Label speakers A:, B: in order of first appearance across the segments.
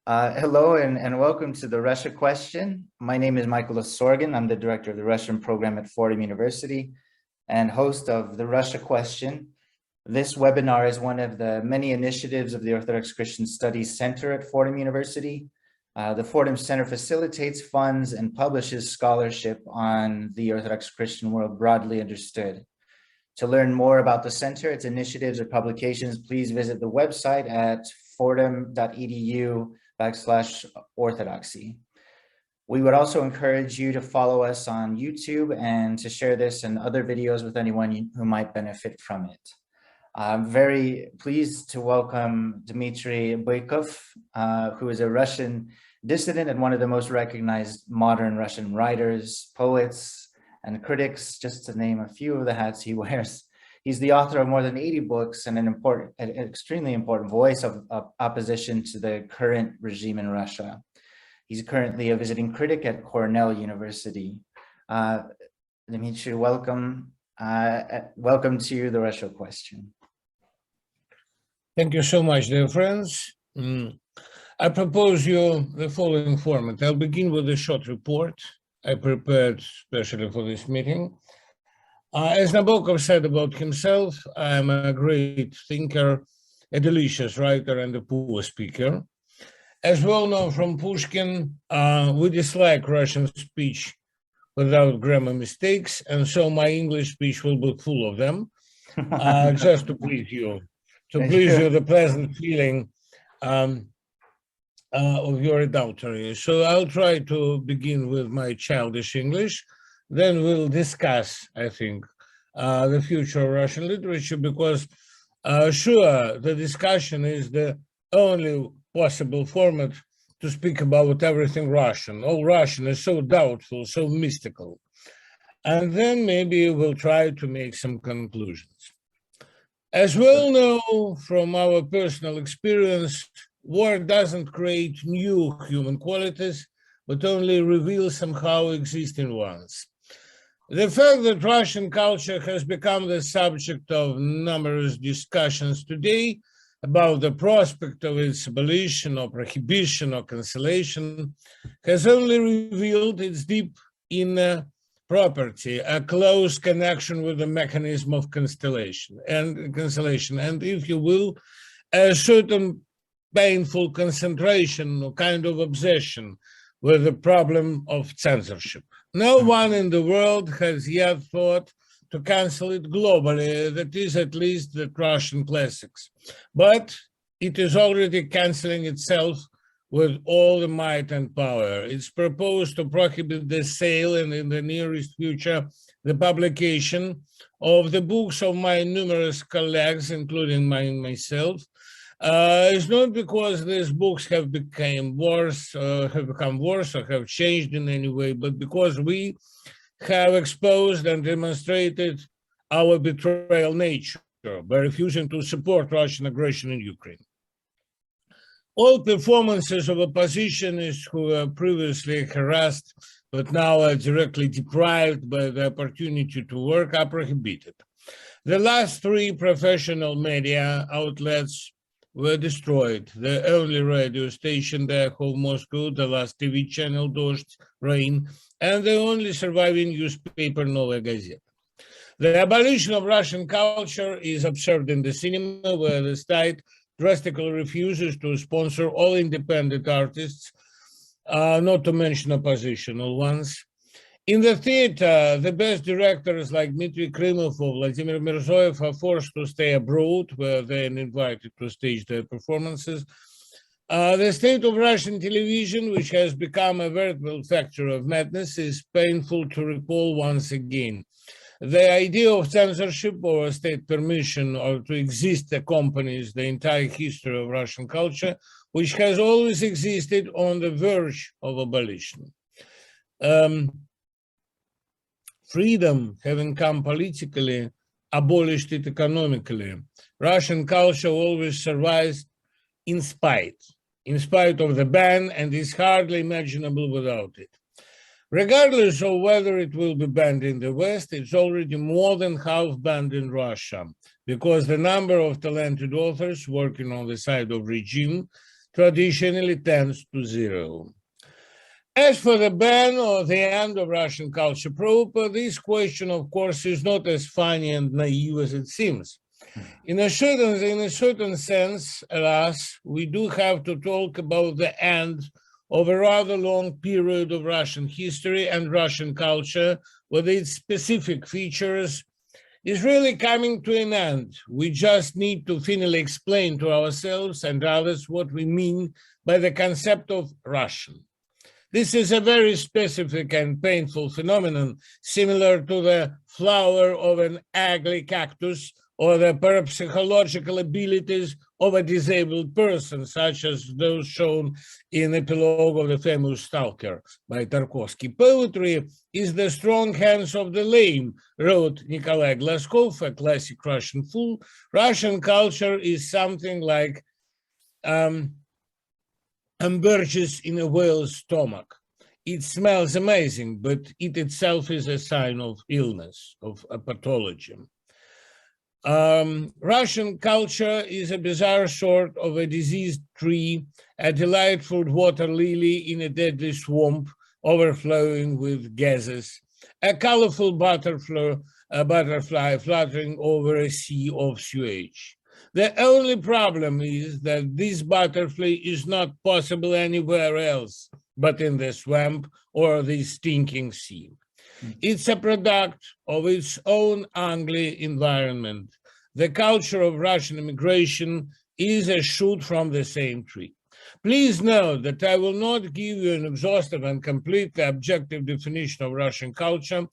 A: Hello and welcome to the Russia Question. My name is Michael Ossorgin. I'm the director of the Russian program at Fordham University and host of the Russia Question. This webinar is one of the many initiatives of the Orthodox Christian Studies Center at Fordham University. The Fordham Center facilitates, funds, and publishes scholarship on the Orthodox Christian world broadly understood. To learn more about the center, its initiatives, or publications, please visit the website at fordham.edu/orthodoxy. We would also encourage you to follow us on YouTube and to share this and other videos with anyone who might benefit from it. I'm very pleased to welcome Dmitry Bykov, who is a Russian dissident and one of the most recognized modern Russian writers, poets, and critics, just to name a few of the hats he wears. He's the author of more than 80 books and an extremely important voice of opposition to the current regime in Russia. He's currently a visiting critic at Cornell University. Dmitry, welcome. Welcome to the Russia Question.
B: Thank you so much, dear friends. I propose you the following format. I'll begin with a short report I prepared especially for this meeting. As Nabokov said about himself, I'm a great thinker, a delicious writer, and a poor speaker. As well known from Pushkin, we dislike Russian speech without grammar mistakes, and so my English speech will be full of them, just to please you, the pleasant feeling of your adultery. So I'll try to begin with my childish English. Then we'll discuss, I think, the future of Russian literature, because sure, the discussion is the only possible format to speak about everything Russian. All Russian is so doubtful, so mystical. And then maybe we'll try to make some conclusions. As well know from our personal experience, war doesn't create new human qualities, but only reveals somehow existing ones. The fact that Russian culture has become the subject of numerous discussions today about the prospect of its abolition or prohibition or cancellation has only revealed its deep inner property, a close connection with the mechanism of cancellation, and if you will, a certain painful concentration or kind of obsession with the problem of censorship. No one in the world has yet thought to cancel it globally, that is at least the Russian classics. But it is already canceling itself with all the might and power. It's proposed to prohibit the sale and in the nearest future, the publication of the books of my numerous colleagues, including myself. It's not because these books have become worse or have changed in any way, but because we have exposed and demonstrated our betrayal nature by refusing to support Russian aggression in Ukraine. All performances of oppositionists who were previously harassed but now are directly deprived by the opportunity to work are prohibited. The last three professional media outlets were destroyed. The only radio station, the Echo of Moscow, the last TV channel, Dozht, Rain, and the only surviving newspaper, Novaya Gazeta. The abolition of Russian culture is observed in the cinema, where the state drastically refuses to sponsor all independent artists, not to mention oppositional ones. In the theater, the best directors like Dmitry Krymov or Vladimir Mirzoev are forced to stay abroad, where they are invited to stage their performances. The state of Russian television, which has become a veritable factory of madness, is painful to recall once again. The idea of censorship or state permission or to exist accompanies the entire history of Russian culture, which has always existed on the verge of abolition. Freedom having come politically, abolished it economically. Russian culture always survives in spite of the ban, and is hardly imaginable without it. Regardless of whether it will be banned in the West, it's already more than half banned in Russia, because the number of talented authors working on the side of regime traditionally tends to zero. As for the ban or the end of Russian culture proper, this question, of course, is not as funny and naive as it seems. In a certain sense, alas, we do have to talk about the end of a rather long period of Russian history and Russian culture, with its specific features, is really coming to an end. We just need to finally explain to ourselves and others what we mean by the concept of Russian. This is a very specific and painful phenomenon, similar to the flower of an ugly cactus or the parapsychological abilities of a disabled person, such as those shown in the epilogue of the famous Stalker by Tarkovsky. Poetry is the strong hands of the lame, wrote Nikolai Glaskov, a classic Russian fool. Russian culture is something like hamburgers in a whale's stomach. It smells amazing, but it itself is a sign of illness, of a pathology. Russian culture is a bizarre sort of a diseased tree, a delightful water lily in a deadly swamp overflowing with gases, a colorful butterfly fluttering over a sea of sewage. The only problem is that this butterfly is not possible anywhere else but in the swamp or the stinking sea. It's a product of its own ugly environment. The culture of Russian immigration is a shoot from the same tree. Please note that I will not give you an exhaustive and completely objective definition of Russian culture.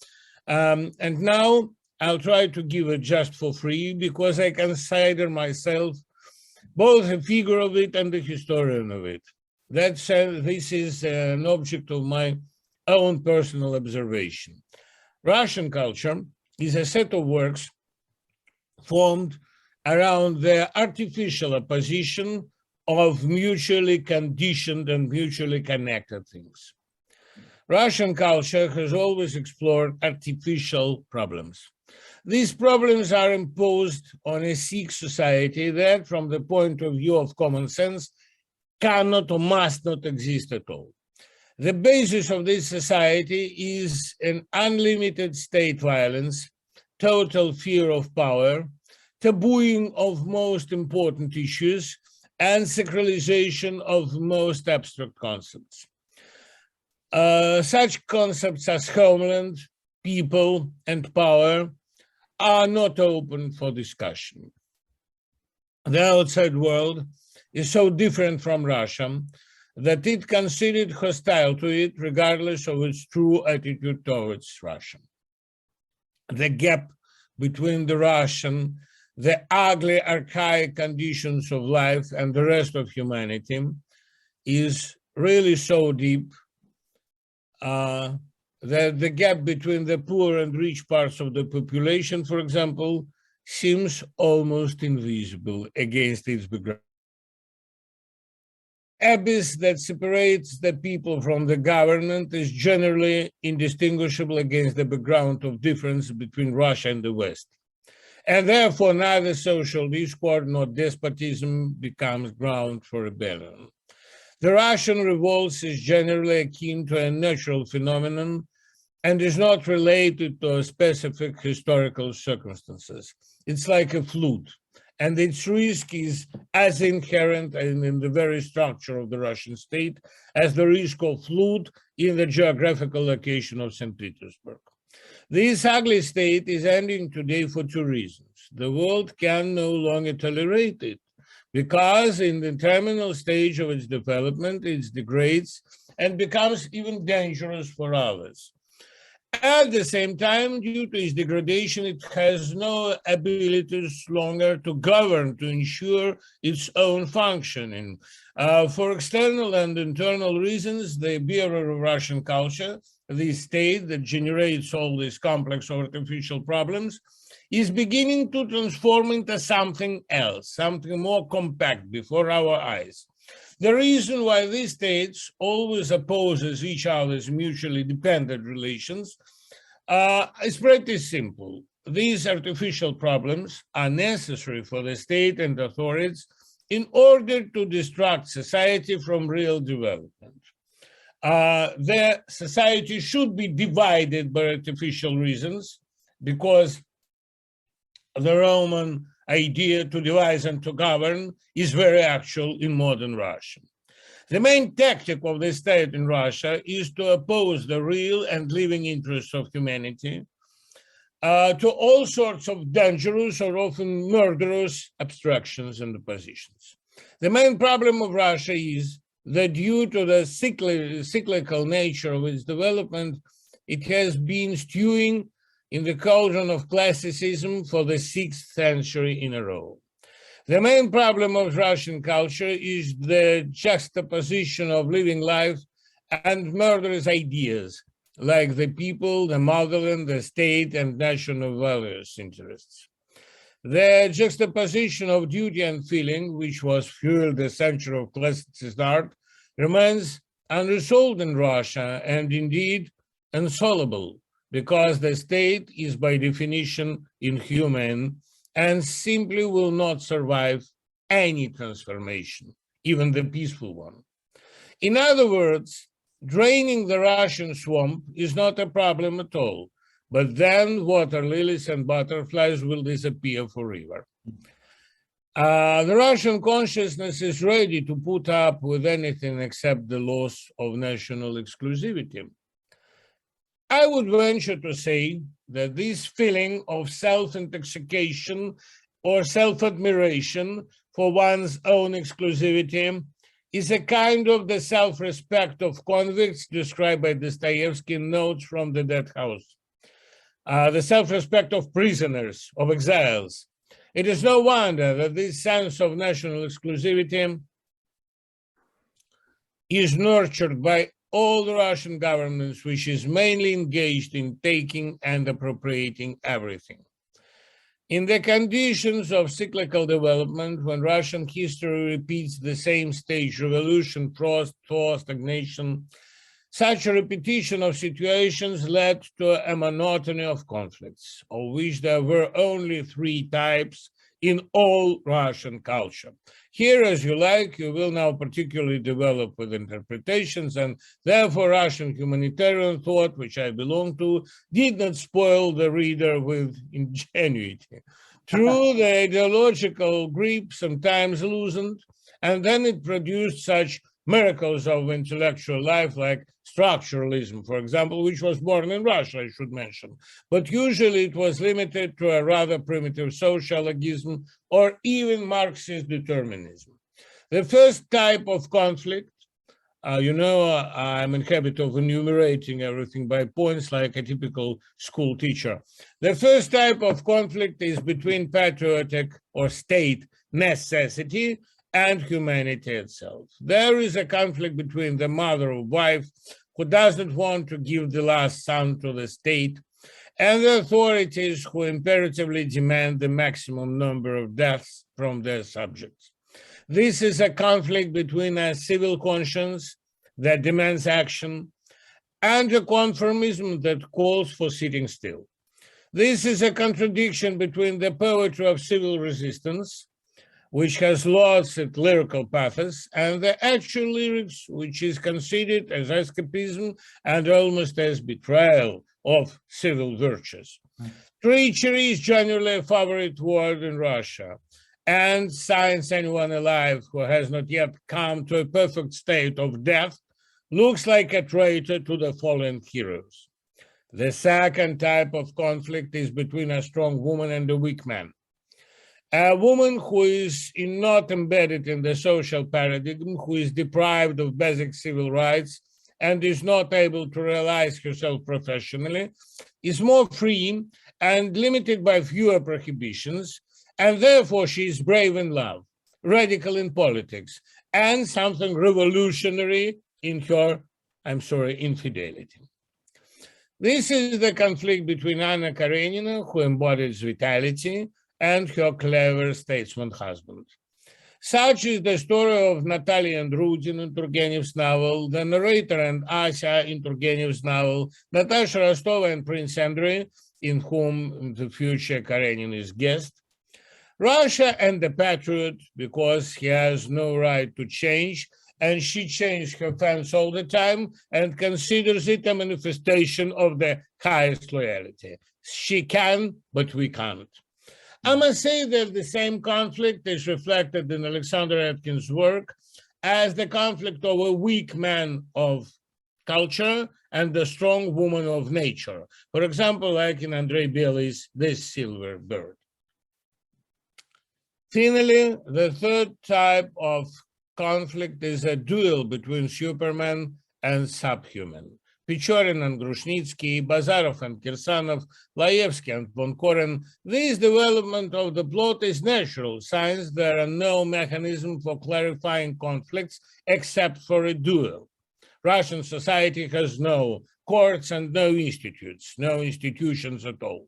B: And now I'll try to give it just for free because I consider myself both a figure of it and a historian of it. This is an object of my own personal observation. Russian culture is a set of works formed around the artificial opposition of mutually conditioned and mutually connected things. Russian culture has always explored artificial problems. These problems are imposed on a sick society that, from the point of view of common sense, cannot or must not exist at all. The basis of this society is an unlimited state violence, total fear of power, tabooing of most important issues, and sacralization of most abstract concepts. Such concepts as homeland, people, and power are not open for discussion. The outside world is so different from Russia that it considered hostile to it regardless of its true attitude towards Russia. The gap between the Russian, the ugly archaic conditions of life and the rest of humanity is really so deep that the gap between the poor and rich parts of the population, for example, seems almost invisible against its background. Abyss that separates the people from the government is generally indistinguishable against the background of difference between Russia and the West. And therefore, neither social discord nor despotism becomes ground for rebellion. The Russian revolt is generally akin to a natural phenomenon and is not related to specific historical circumstances. It's like a flute, and its risk is as inherent in the very structure of the Russian state as the risk of flood in the geographical location of St. Petersburg. This ugly state is ending today for two reasons. The world can no longer tolerate it because in the terminal stage of its development, it degrades and becomes even dangerous for others. At the same time, due to its degradation, it has no abilities longer to govern, to ensure its own functioning. For external and internal reasons, the bearer of Russian culture, the state that generates all these complex artificial problems, is beginning to transform into something else, something more compact before our eyes. The reason why these states always opposes each other's mutually dependent relations is pretty simple. These artificial problems are necessary for the state and authorities in order to distract society from real development. The society should be divided by artificial reasons, because the Roman idea to devise and to govern is very actual in modern Russia. The main tactic of the state in Russia is to oppose the real and living interests of humanity to all sorts of dangerous or often murderous abstractions and positions. The main problem of Russia is that due to the cyclical nature of its development, it has been stewing in the cauldron of classicism for the 6th century in a row. The main problem of Russian culture is the juxtaposition of living life and murderous ideas, like the people, the motherland, the state, and national values interests. The juxtaposition of duty and feeling, which was fueled the century of classicist art, remains unresolved in Russia and indeed insoluble, because the state is by definition inhuman and simply will not survive any transformation, even the peaceful one. In other words, draining the Russian swamp is not a problem at all, but then water lilies and butterflies will disappear forever. The Russian consciousness is ready to put up with anything except the loss of national exclusivity. I would venture to say that this feeling of self-intoxication or self-admiration for one's own exclusivity is a kind of the self-respect of convicts described by Dostoevsky in Notes from the Dead House. The self-respect of prisoners, of exiles. It is no wonder that this sense of national exclusivity is nurtured by all the Russian governments, which is mainly engaged in taking and appropriating everything. In the conditions of cyclical development, when Russian history repeats the same stage, revolution, frost, thaw, stagnation, such a repetition of situations led to a monotony of conflicts, of which there were only 3 types in all Russian culture. Here, as you like, you will now particularly develop with interpretations, and therefore Russian humanitarian thought, which I belong to, did not spoil the reader with ingenuity. True, the ideological grip sometimes loosened, and then it produced such miracles of intellectual life like structuralism, for example, which was born in Russia, I should mention. But usually it was limited to a rather primitive sociologism or even Marxist determinism. The first type of conflict, I'm in habit of enumerating everything by points like a typical school teacher. The first type of conflict is between patriotic or state necessity and humanity itself. There is a conflict between the mother or wife who doesn't want to give the last son to the state and the authorities who imperatively demand the maximum number of deaths from their subjects. This is a conflict between a civil conscience that demands action and a conformism that calls for sitting still. This is a contradiction between the poetry of civil resistance, which has lost its lyrical pathos, and the actual lyrics, which is considered as escapism and almost as betrayal of civil virtues. Treachery is generally a favorite word in Russia, and since anyone alive who has not yet come to a perfect state of death looks like a traitor to the fallen heroes. The second type of conflict is between a strong woman and a weak man. A woman who is not embedded in the social paradigm, who is deprived of basic civil rights and is not able to realize herself professionally, is more free and limited by fewer prohibitions, and therefore she is brave in love, radical in politics, and something revolutionary in her, infidelity. This is the conflict between Anna Karenina, who embodies vitality, and her clever statesman husband. Such is the story of Natalia and Rudin in Turgenev's novel, the narrator and Ася in Turgenev's novel, Natasha Rostova and Prince Andrei, in whom in the future Karenin is guest, Russia and the patriot, because he has no right to change, and she changed her fence all the time and considers it a manifestation of the highest loyalty. She can, but we can't. I must say that the same conflict is reflected in Alexander Etkin's work as the conflict of a weak man of culture and the strong woman of nature. For example, like in Andrei Bely's This Silver Bird. Finally, the third type of conflict is a duel between Superman and subhuman. Pechorin and Grushnitsky, Bazarov and Kirsanov, Laevsky and von Koren. This development of the plot is natural, since there are no mechanism for clarifying conflicts except for a duel. Russian society has no courts and no institutions at all.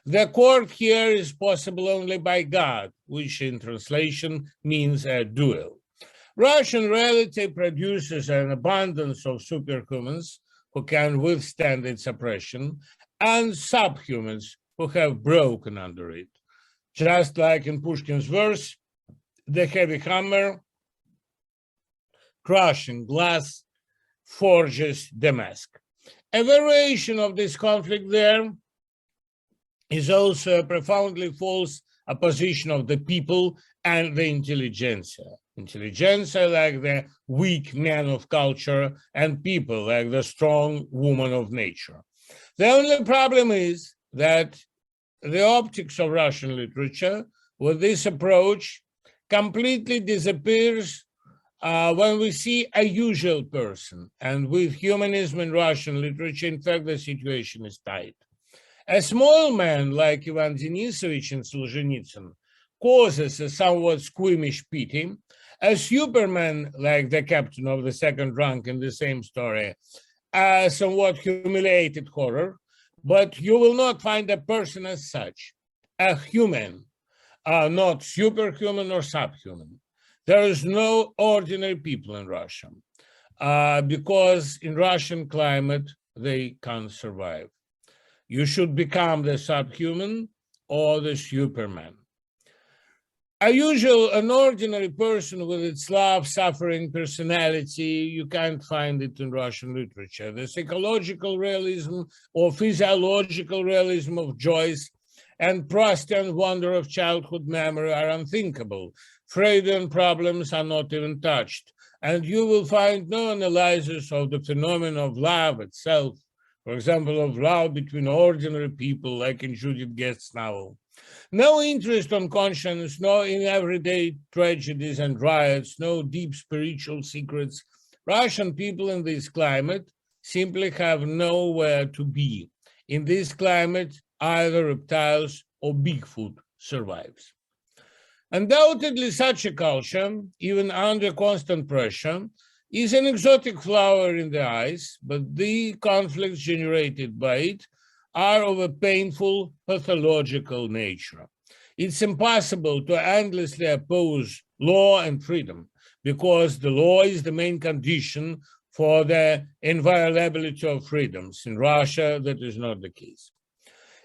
B: The court here is possible only by God, which in translation means a duel. Russian reality produces an abundance of superhumans who can withstand its oppression, and subhumans who have broken under it. Just like in Pushkin's verse, the heavy hammer, crushing glass, forges Damask. A variation of this conflict there is also a profoundly false opposition of the people and the intelligentsia. Intelligentsia like the weak man of culture, and people like the strong woman of nature. The only problem is that the optics of Russian literature with this approach completely disappears when we see a usual person. And with humanism in Russian literature, in fact, the situation is tight. A small man like Ivan Denisovich in Solzhenitsyn causes a somewhat squeamish pity. A Superman like the captain of the second rank in the same story, a somewhat humiliated horror, but you will not find a person as such, a human, not superhuman or subhuman. There is no ordinary people in Russia because in Russian climate, they can't survive. You should become the subhuman or the Superman. An ordinary person with its love, suffering personality, you can't find it in Russian literature. The psychological realism or physiological realism of Joyce and Proustian wonder of childhood memory are unthinkable. Freudian problems are not even touched, and you will find no analysis of the phenomenon of love itself, for example, of love between ordinary people, like in Judith Guest's novel. No interest on conscience, no in everyday tragedies and riots, no deep spiritual secrets. Russian people in this climate simply have nowhere to be. In this climate, either reptiles or Bigfoot survives. Undoubtedly, such a culture, even under constant pressure, is an exotic flower in the eyes, but the conflicts generated by it are of a painful, pathological nature. It's impossible to endlessly oppose law and freedom because the law is the main condition for the inviolability of freedoms. In Russia, that is not the case.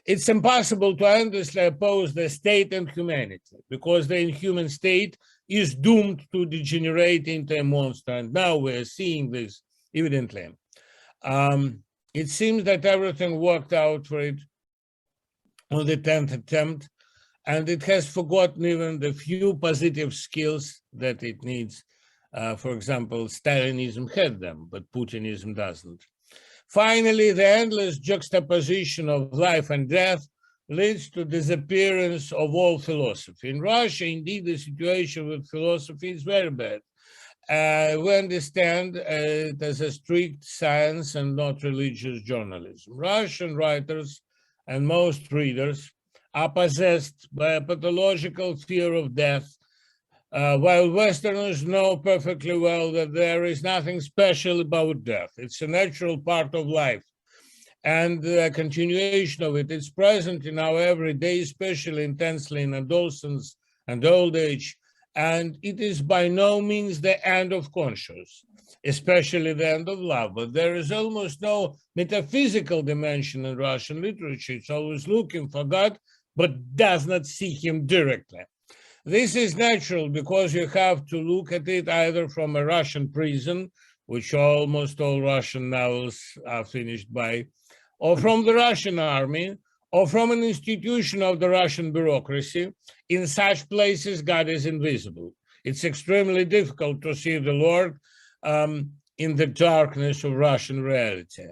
B: It's impossible to endlessly oppose the state and humanity because the inhuman state is doomed to degenerate into a monster. And now we're seeing this evidently. It seems that everything worked out for it on the 10th attempt, and it has forgotten even the few positive skills that it needs. For example, Stalinism had them, but Putinism doesn't. Finally, the endless juxtaposition of life and death leads to disappearance of all philosophy. In Russia, indeed, the situation with philosophy is very bad. We understand it as a strict science and not religious journalism. Russian writers and most readers are possessed by a pathological fear of death, while Westerners know perfectly well that there is nothing special about death. It's a natural part of life, and the continuation of it is present in our everyday, especially intensely in adolescence and old age. And it is by no means the end of conscience, especially the end of love. But there is almost no metaphysical dimension in Russian literature. It's always looking for God, but does not see him directly. This is natural because you have to look at it either from a Russian prison, which almost all Russian novels are finished by, or from the Russian army, or from an institution of the Russian bureaucracy. In such places, God is invisible. It's extremely difficult to see the Lord in the darkness of Russian reality.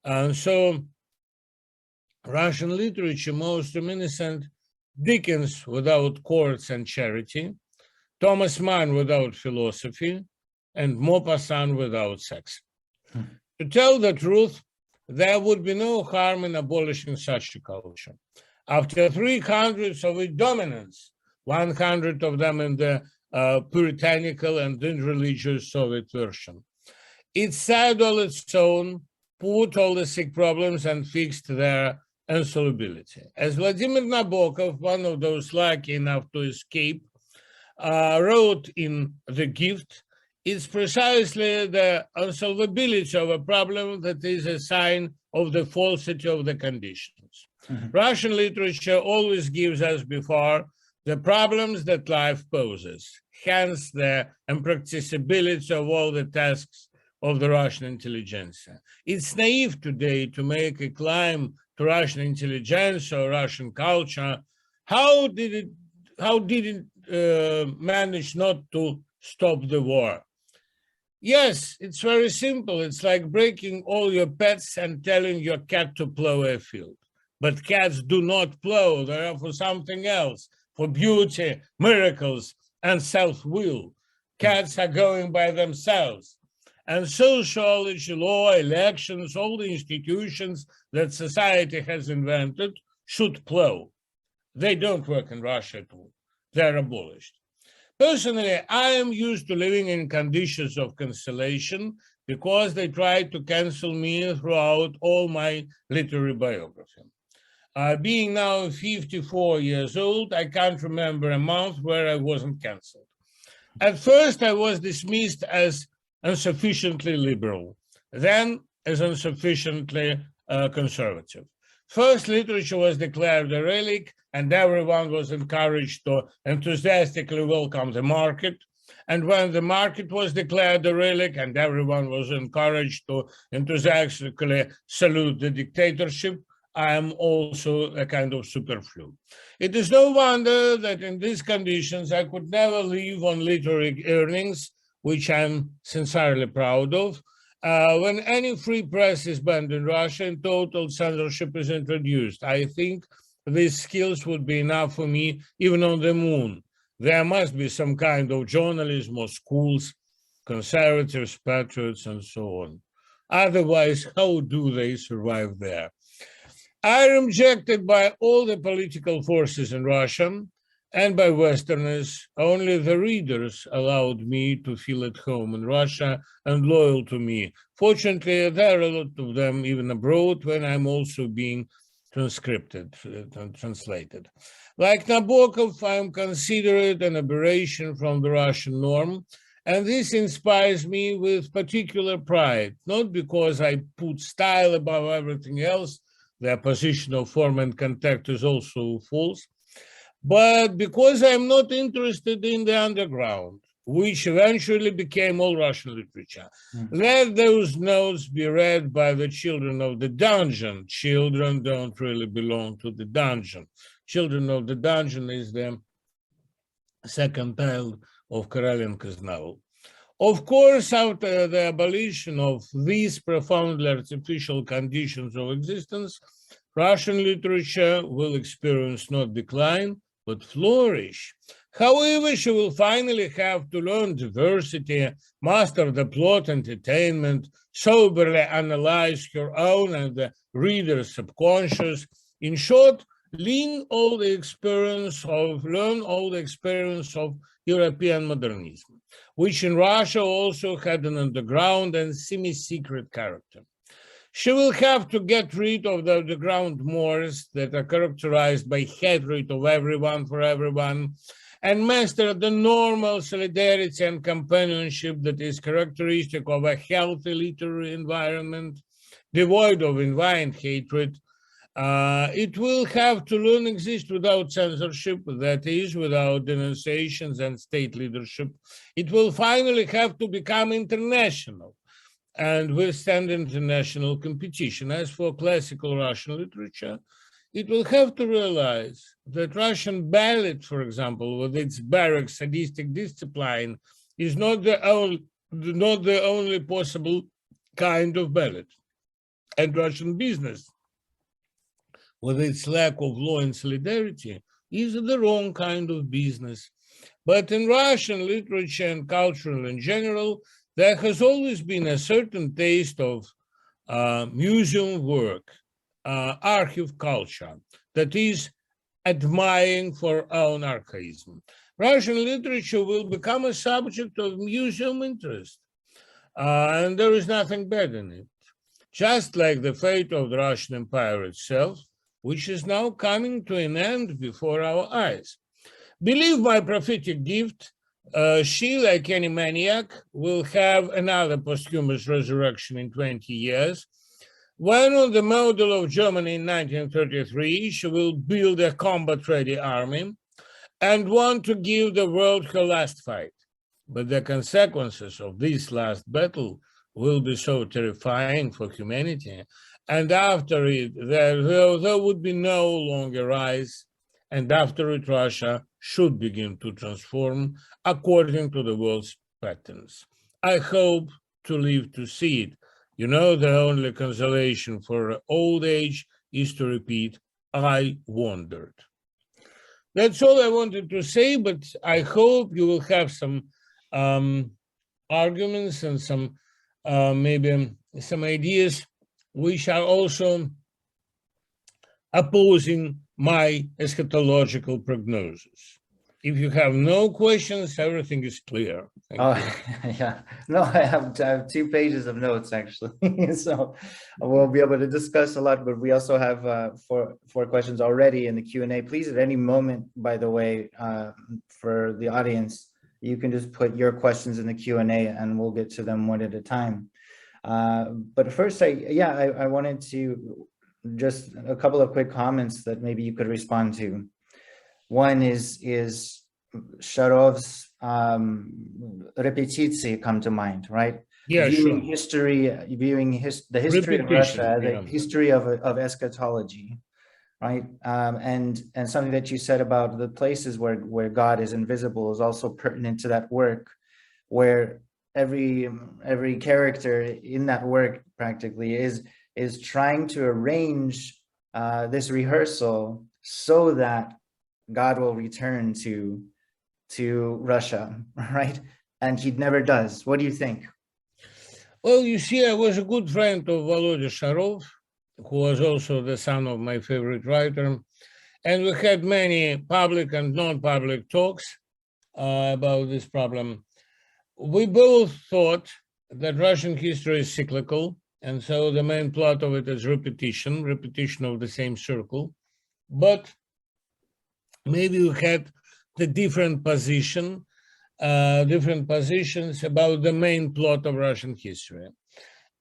B: And so Russian literature, most reminiscent Dickens without courts and charity, Thomas Mann without philosophy, and Maupassant without sex. To tell the truth, there would be no harm in abolishing such a culture. After 300 of its dominance, 100 of them in the puritanical and irreligious Soviet version, it said all its own, put all the sick problems and fixed their insolubility. As Vladimir Nabokov, one of those lucky enough to escape, wrote in The Gift, it's precisely the unsolvability of a problem that is a sign of the falsity of the conditions. Russian literature always gives us before the problems that life poses, hence the impracticability of all the tasks of the Russian intelligentsia. It's naive today to make a claim to Russian intelligentsia or Russian culture. How did it manage not to stop the war? Yes, it's very simple. It's like breaking all your pets and telling your cat to plow a field. But cats do not plow. They are for something else, for beauty, miracles, and self-will. Cats are going by themselves. And sociology, law, elections, all the institutions that society has invented should plow. They don't work in Russia at all. They're abolished. Personally, I am used to living in conditions of cancellation because they tried to cancel me throughout all my literary biography. Being now 54 years old, I can't remember a month where I wasn't canceled. At first, I was dismissed as insufficiently liberal, then as insufficiently conservative. First, literature was declared a relic, and everyone was encouraged to enthusiastically welcome the market. And when the market was declared a relic, and everyone was encouraged to enthusiastically salute the dictatorship, I am also a kind of superflu. It is no wonder that in these conditions, I could never live on literary earnings, which I'm sincerely proud of. When any free press is banned in Russia and total censorship is introduced, I think these skills would be enough for me, even on the moon. There must be some kind of journalism or schools, conservatives, patriots, and so on. Otherwise, how do they survive there? I am rejected by all the political forces in Russia and by Westerners. Only the readers allowed me to feel at home in Russia and loyal to me. Fortunately, there are a lot of them even abroad when I'm also being transcribed and translated. Like Nabokov, I am considered an aberration from the Russian norm, and this inspires me with particular pride, not because I put style above everything else, the position of form and contact is also false, but because I'm not interested in the underground, which eventually became all Russian literature. Let those notes be read by the children of the dungeon. Children don't really belong to the dungeon. Children of the Dungeon is the second title of Korolenko's novel. Of course, after the abolition of these profoundly artificial conditions of existence, Russian literature will experience not decline, but flourish. However, she will finally have to learn diversity, master the plot, entertainment, soberly analyze her own and the reader's subconscious. In short, learn all the experience of European modernism, which in Russia also had an underground and semi-secret character. She will have to get rid of the underground mores that are characterized by hatred of everyone for everyone, and master the normal solidarity and companionship that is characteristic of a healthy literary environment, devoid of inviolate hatred. It will have to learn exist without censorship, that is, without denunciations and state leadership. It will finally have to become international and withstand international competition. As for classical Russian literature, it will have to realize that Russian ballet, for example, with its barrack sadistic discipline, is not the only possible kind of ballet. And Russian business, with its lack of law and solidarity, is the wrong kind of business. But in Russian literature and culture in general, there has always been a certain taste of museum work, archive culture, that is admiring for own archaism. Russian literature will become a subject of museum interest, and there is nothing bad in it. Just like the fate of the Russian Empire itself, which is now coming to an end before our eyes. Believe my prophetic gift, she, like any maniac, will have another posthumous resurrection in 20 years, when on the model of Germany in 1933, she will build a combat-ready army and want to give the world her last fight. But the consequences of this last battle will be so terrifying for humanity, and after it, there would be no longer rise, and after it, Russia should begin to transform according to the world's patterns. I hope to live to see it. You know, the only consolation for old age is to repeat, I wondered. That's all I wanted to say, but I hope you will have some arguments and some maybe some ideas which are also opposing my eschatological prognosis. If you have no questions, everything is clear. Thank you.
A: Yeah. No, I have 2 pages of notes, actually. So we'll be able to discuss a lot, but we also have 4 questions already in the Q&A. Please, at any moment, by the way, for the audience, you can just put your questions in the Q&A and we'll get to them one at a time. But first, I wanted to just a couple of quick comments that maybe you could respond to. One is Sharov's repetiции come to mind, right?
B: Yeah,
A: viewing
B: sure.
A: history, the history of Russia as a history of eschatology, right? And something that you said about the places where God is invisible is also pertinent to that work, where every character in that work practically is trying to arrange this rehearsal so that God will return to Russia, right? And he never does. What do you think?
B: Well, you see, I was a good friend of Volodya Sharov, who was also the son of my favorite writer. And we had many public and non-public talks about this problem. We both thought that Russian history is cyclical, and so the main plot of it is repetition of the same circle. But maybe we had the different positions about the main plot of Russian history.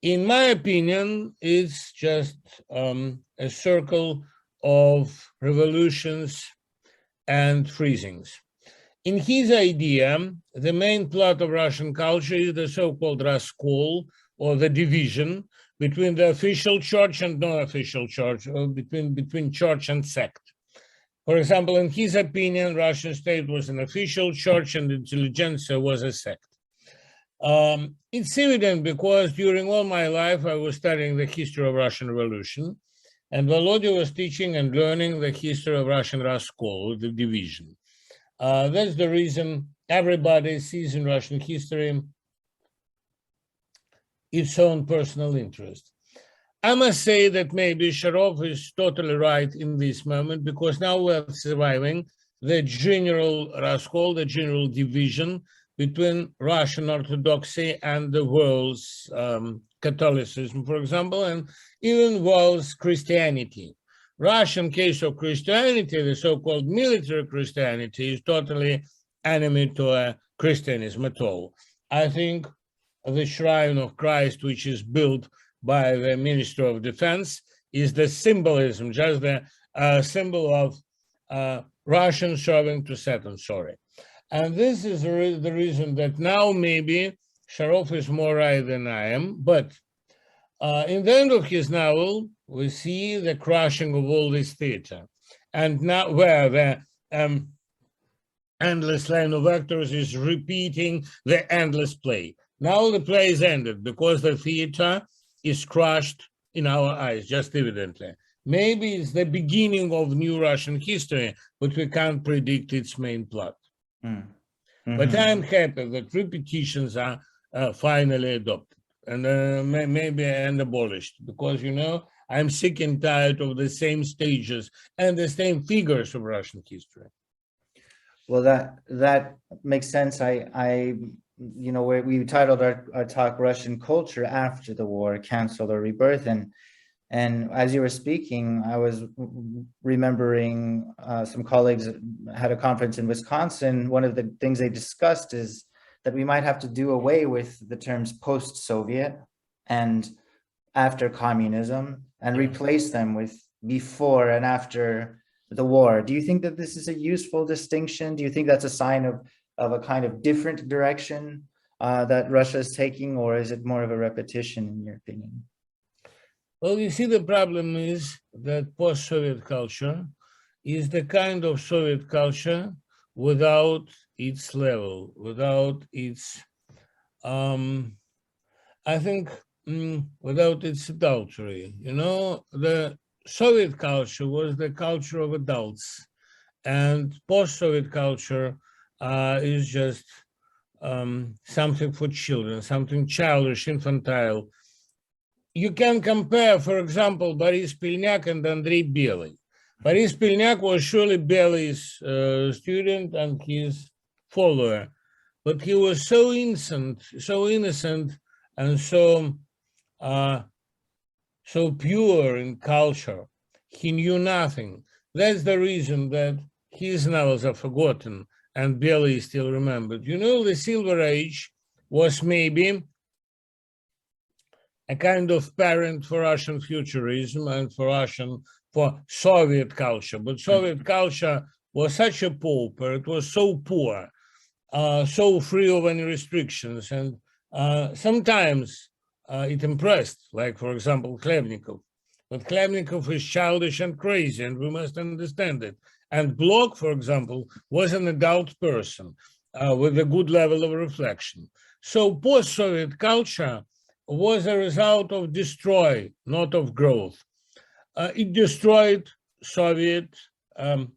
B: In my opinion, it's just a circle of revolutions and freezings. In his idea, the main plot of Russian culture is the so-called Raskol, or the division between the official church and non-official church, or between church and sect. For example, in his opinion, Russian state was an official church and intelligentsia was a sect. It's evident because during all my life, I was studying the history of Russian Revolution, and Volodya was teaching and learning the history of Russian Raskol, the division. That's the reason everybody sees in Russian history its own personal interest. I must say that maybe Sharov is totally right in this moment, because now we're surviving the general Raskol, the general division between Russian Orthodoxy and the world's Catholicism, for example, and even world's Christianity. Russian case of Christianity, the so-called military Christianity, is totally enemy to Christianism at all. I think the Shrine of Christ, which is built by the Minister of Defense, is the symbolism, just the symbol of Russian serving to Saturn, sorry. And this is the reason that now maybe Sharov is more right than I am, but in the end of his novel, we see the crushing of all this theater. And now where the endless line of actors is repeating the endless play. Now the play is ended because the theater is crushed in our eyes, just evidently. Maybe it's the beginning of new Russian history, but we can't predict its main plot. But I'm happy that repetitions are finally adopted and maybe abolished, because, you know, I'm sick and tired of the same stages and the same figures of Russian history.
A: Well, that makes sense. You know, we titled our talk "Russian Culture After the War: Cancel or Rebirth," and as you were speaking, I was remembering some colleagues had a conference in Wisconsin. One of the things they discussed is that we might have to do away with the terms post-Soviet and after communism and replace them with before and after the war. Do you think that this is a useful distinction? Do you think that's a sign of a kind of different direction that Russia is taking, or is it more of a repetition in your opinion?
B: Well, you see, the problem is that post-Soviet culture is the kind of Soviet culture without its level, without its, I think, without its adultery. You know, the Soviet culture was the culture of adults, and post-Soviet culture is just something for children, something childish, infantile. You can compare, for example, Boris Pilnyak and Andrei Belый. Boris Pilnyak was surely Belıy's student and his follower, but he was so innocent, and so pure in culture. He knew nothing. That's the reason that his novels are forgotten and Belый is still remembered. You know, the Silver Age was maybe a kind of parent for Russian futurism and for Soviet culture. But Soviet culture was such a pauper, it was so poor, so free of any restrictions, and sometimes it impressed, like, for example, Khlebnikov. But Khlebnikov is childish and crazy, and we must understand it. And Bloch, for example, was an adult person with a good level of reflection. So post-Soviet culture was a result of destroy, not of growth. It destroyed Soviet,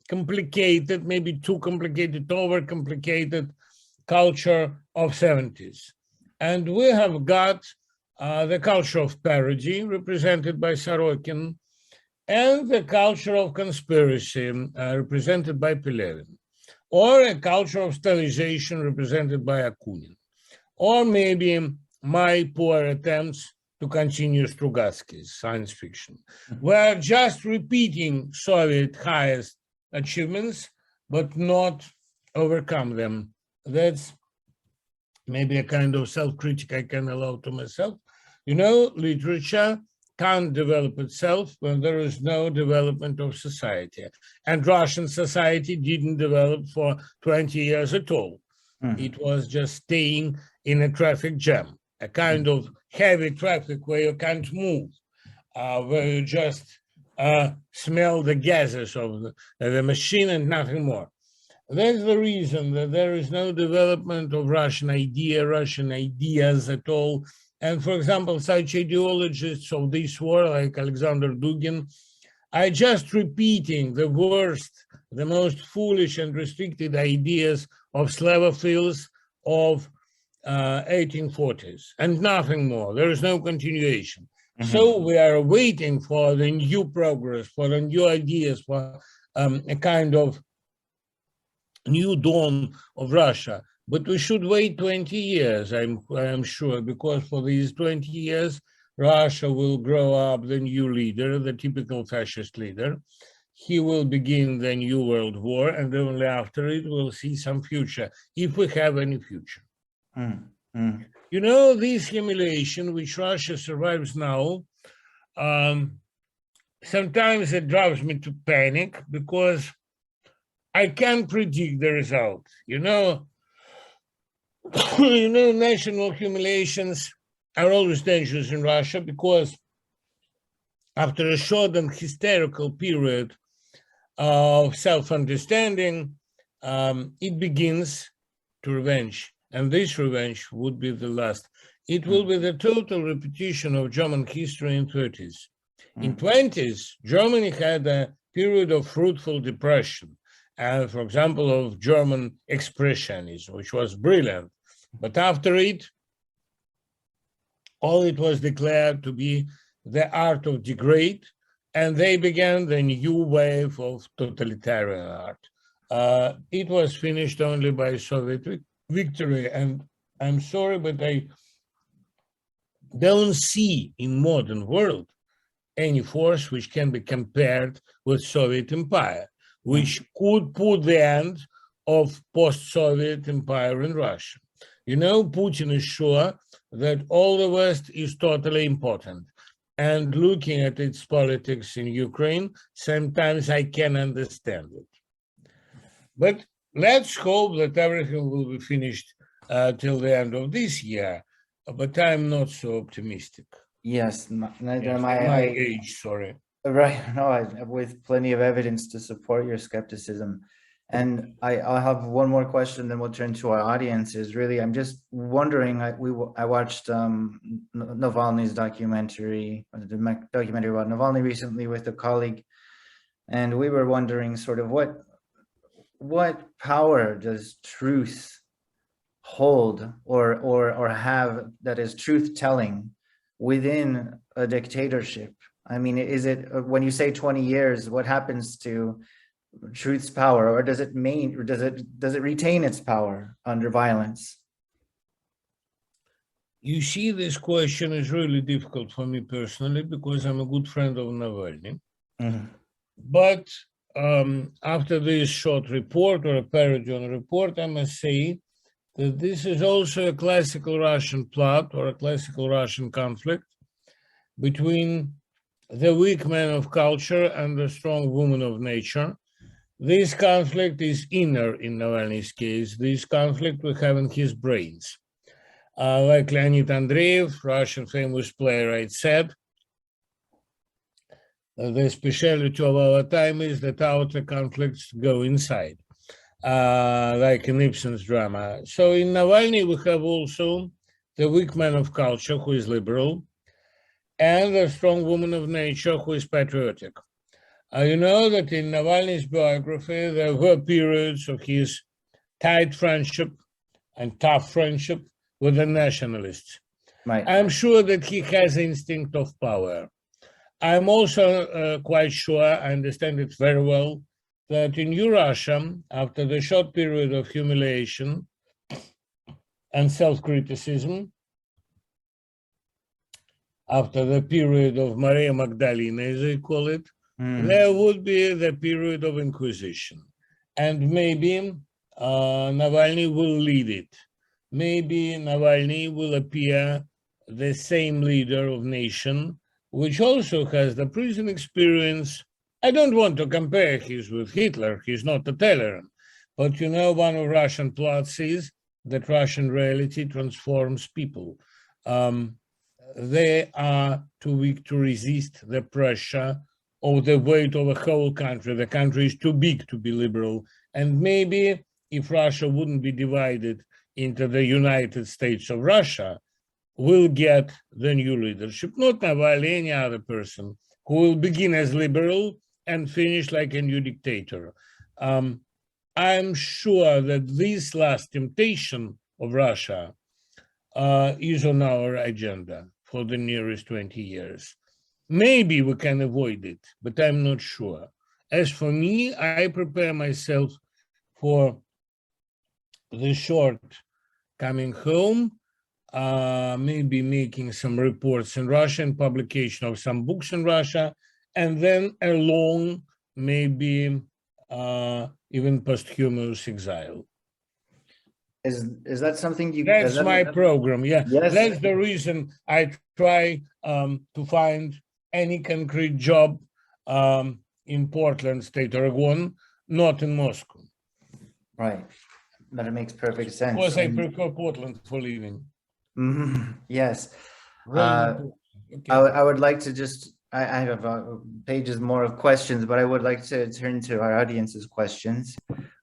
B: complicated, maybe too complicated, overcomplicated culture of 70s. And we have got the culture of parody represented by Sorokin, and the culture of conspiracy represented by Pelevin, or a culture of stylization represented by Akunin, or maybe my poor attempts to continue Strugatsky's science fiction. We're just repeating Soviet highest achievements, but not overcome them. That's maybe a kind of self-critic I can allow to myself. You know, literature can't develop itself when there is no development of society. And Russian society didn't develop for 20 years at all. It was just staying in a traffic jam, a kind of heavy traffic where you can't move, where you just smell the gases of the machine and nothing more. That's the reason that there is no development of Russian ideas at all. And for example, such ideologists of this war, like Alexander Dugin, are just repeating the worst, the most foolish and restricted ideas of Slavophiles of 1840s, and nothing more. There is no continuation. So we are waiting for the new progress, for the new ideas, for a kind of new dawn of Russia. But we should wait 20 years, I'm sure, because for these 20 years, Russia will grow up the new leader, the typical fascist leader. He will begin the new world war, and only after it we'll see some future, if we have any future. You know, this humiliation which Russia survives now sometimes it drives me to panic because I can't predict the result. National humiliations are always dangerous in Russia because after a short and hysterical period of self-understanding, it begins to revenge. And this revenge would be the last. It will be the total repetition of German history in 30s. In 20s, Germany had a period of fruitful depression, and for example, of German expressionism, which was brilliant. But after it, all it was declared to be the art of degrade, and they began the new wave of totalitarian art. It was finished only by Soviet victory, and I'm sorry, but I don't see in modern world any force which can be compared with Soviet Empire, which could put the end of post-Soviet empire in Russia. Putin is sure that all the West is totally important. And looking at its politics in Ukraine, sometimes I can understand it. But let's hope that everything will be finished till the end of this year. But I'm not so optimistic.
A: Yes, neither am
B: My
A: I.
B: age, sorry.
A: Right, no, with plenty of evidence to support your skepticism. And I'll have one more question, then we'll turn to our audiences. Really, I'm just wondering, I watched Navalny's documentary, the documentary about Navalny recently with a colleague, and we were wondering sort of what power does truth hold or have that is truth-telling within a dictatorship? I mean, is it, when you say 20 years, what happens to truth's power, or does it retain its power under violence?
B: You see, this question is really difficult for me personally because I'm a good friend of Navalny. But after this short report or a parody on a report, I must say that this is also a classical Russian plot or a classical Russian conflict between the weak man of culture and the strong woman of nature. This conflict is inner in Navalny's case. This conflict we have in his brains. Like Leonid Andreev, Russian famous playwright, said, the specialty of our time is that outer conflicts go inside, like in Ibsen's drama. So in Navalny, we have also the weak man of culture, who is liberal, and the strong woman of nature, who is patriotic. You know that in Navalny's biography, there were periods of his tight friendship and tough friendship with the nationalists.
A: Right.
B: I'm sure that he has instinct of power. I'm also quite sure, I understand it very well, that in New Russia, after the short period of humiliation and self-criticism, after the period of Maria Magdalena, as they call it, there would be the period of Inquisition. And maybe Navalny will lead it. Maybe Navalny will appear the same leader of nation, which also has the prison experience. I don't want to compare him with Hitler. He's not a tolerant. But one of Russian plots is that Russian reality transforms people. They are too weak to resist the pressure of the weight of a whole country. The country is too big to be liberal. And maybe if Russia wouldn't be divided into the United States of Russia, we'll get the new leadership, not Navalny, any other person, who will begin as liberal and finish like a new dictator. I'm sure that this last temptation of Russia is on our agenda for the nearest 20 years. Maybe we can avoid it, but I'm not sure. As for me, I prepare myself for the short coming home, maybe making some reports in Russia and publication of some books in Russia, and then a long, maybe even posthumous exile.
A: Is that something you?
B: That's my program. Yeah,
A: yes.
B: That's the reason I try to find any concrete job in Portland, State Oregon, not in Moscow.
A: Right. That makes perfect
B: Of
A: sense.
B: course, I
A: And
B: prefer Portland for living.
A: yes,
B: Very
A: uh,
B: important.
A: I,
B: Okay.
A: I would like to just, I have pages more of questions, but I would like to turn to our audience's questions.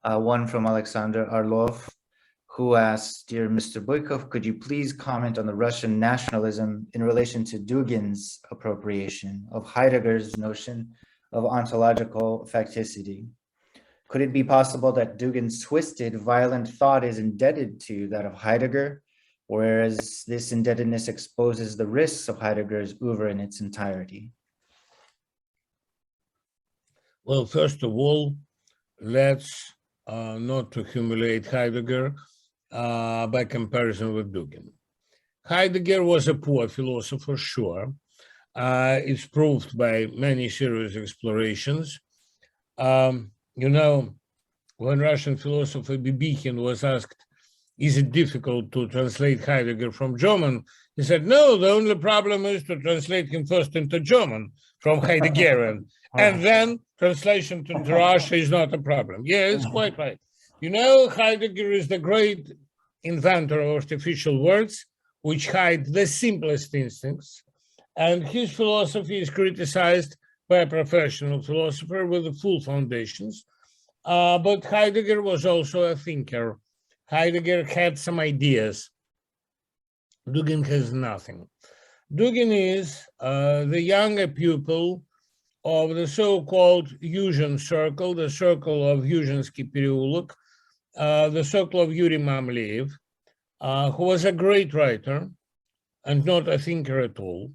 A: One from Alexander Arlov, who asks, "Dear Mr. Bykov, could you please comment on the Russian nationalism in relation to Dugin's appropriation of Heidegger's notion of ontological facticity? Could it be possible that Dugin's twisted, violent thought is indebted to that of Heidegger, whereas this indebtedness exposes the risks of Heidegger's oeuvre in its entirety?"
B: Well, first of all, let's not to humiliate Heidegger by comparison with Dugin. Heidegger was a poor philosopher, sure. It's proved by many serious explorations. You know, when Russian philosopher Bibikin was asked, is it difficult to translate Heidegger from German? He said, no, the only problem is to translate him first into German from Heideggerian. And then translation to Russia is not a problem. Yeah, it's quite right. You know, Heidegger is the great inventor of artificial words, which hide the simplest instincts. And his philosophy is criticized by a professional philosopher with the full foundations. But Heidegger was also a thinker. Heidegger had some ideas. Dugin has nothing. Dugin is the younger pupil of the so-called Yusian circle, the circle of Yusiansky Pereulok, the circle of Yuri Mamleev, who was a great writer and not a thinker at all.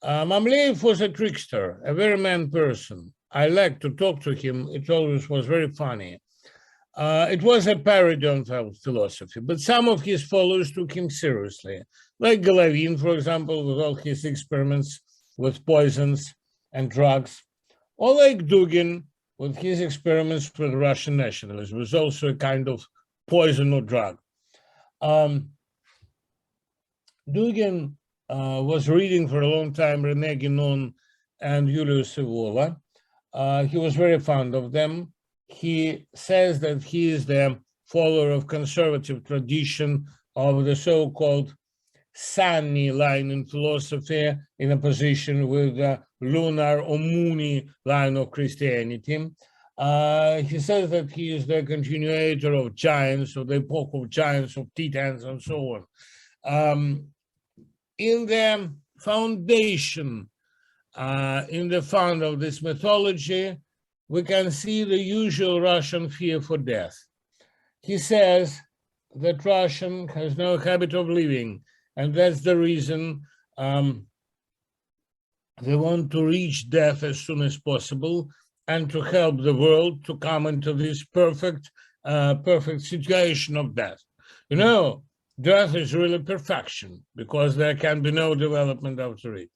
B: Mamleev was a trickster, a very man person. I liked to talk to him. It always was very funny. It was a parody on philosophy, but some of his followers took him seriously, like Golovin, for example, with all his experiments with poisons and drugs, or like Dugin with his experiments with Russian nationalism, was also a kind of poison or drug. Dugin was reading for a long time René Guénon and Julius Evola. He was very fond of them. He says that he is the follower of conservative tradition of the so-called sunny line in philosophy in opposition with the lunar or moony line of Christianity. He says that he is the continuator of giants, of the epoch of giants, of titans, and so on. In the foundation, in the fund of this mythology, we can see the usual Russian fear for death. He says that Russian has no habit of living, and that's the reason they want to reach death as soon as possible and to help the world to come into this perfect situation of death. You know, death is really perfection because there can be no development after it.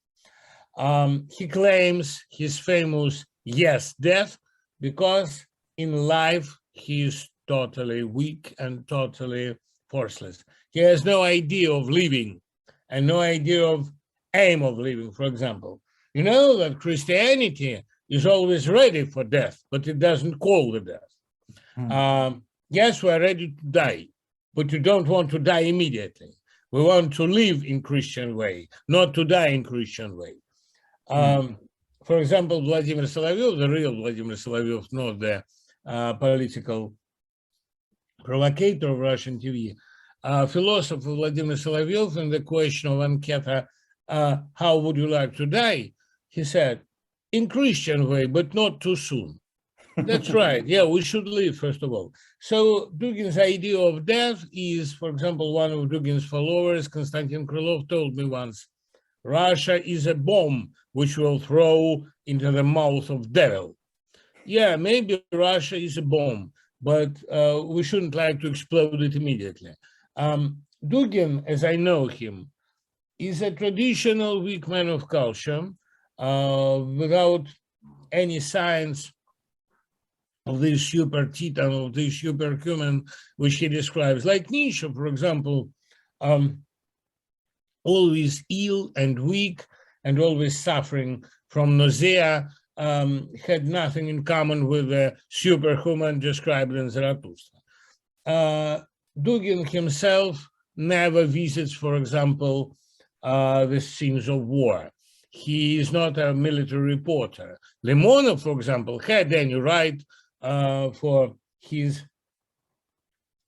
B: He claims his famous yes, death, because in life he is totally weak and totally forceless. He has no idea of living and no idea of aim of living, for example. You know that Christianity is always ready for death, but it doesn't call the death. Yes, we're ready to die, but you don't want to die immediately. We want to live in Christian way, not to die in Christian way. For example, Vladimir Solovyov, the real Vladimir Solovyov, not the political provocator of Russian TV, philosopher Vladimir Solovyov, in the question of Anketa, how would you like to die? He said, in Christian way, but not too soon. That's right. Yeah, we should live, first of all. So Dugin's idea of death is, for example, one of Dugin's followers, Konstantin Krylov, told me once, Russia is a bomb which will throw into the mouth of devil. Yeah, maybe Russia is a bomb, but we shouldn't like to explode it immediately. Dugin, as I know him, is a traditional weak man of culture without any signs of this super titan, of this superhuman, which he describes. Like Nietzsche, for example, always ill and weak and always suffering from nausea, had nothing in common with the superhuman described in Zarathustra. Dugin himself never visits, for example, the scenes of war. He is not a military reporter. Limonov, for example, had any right for his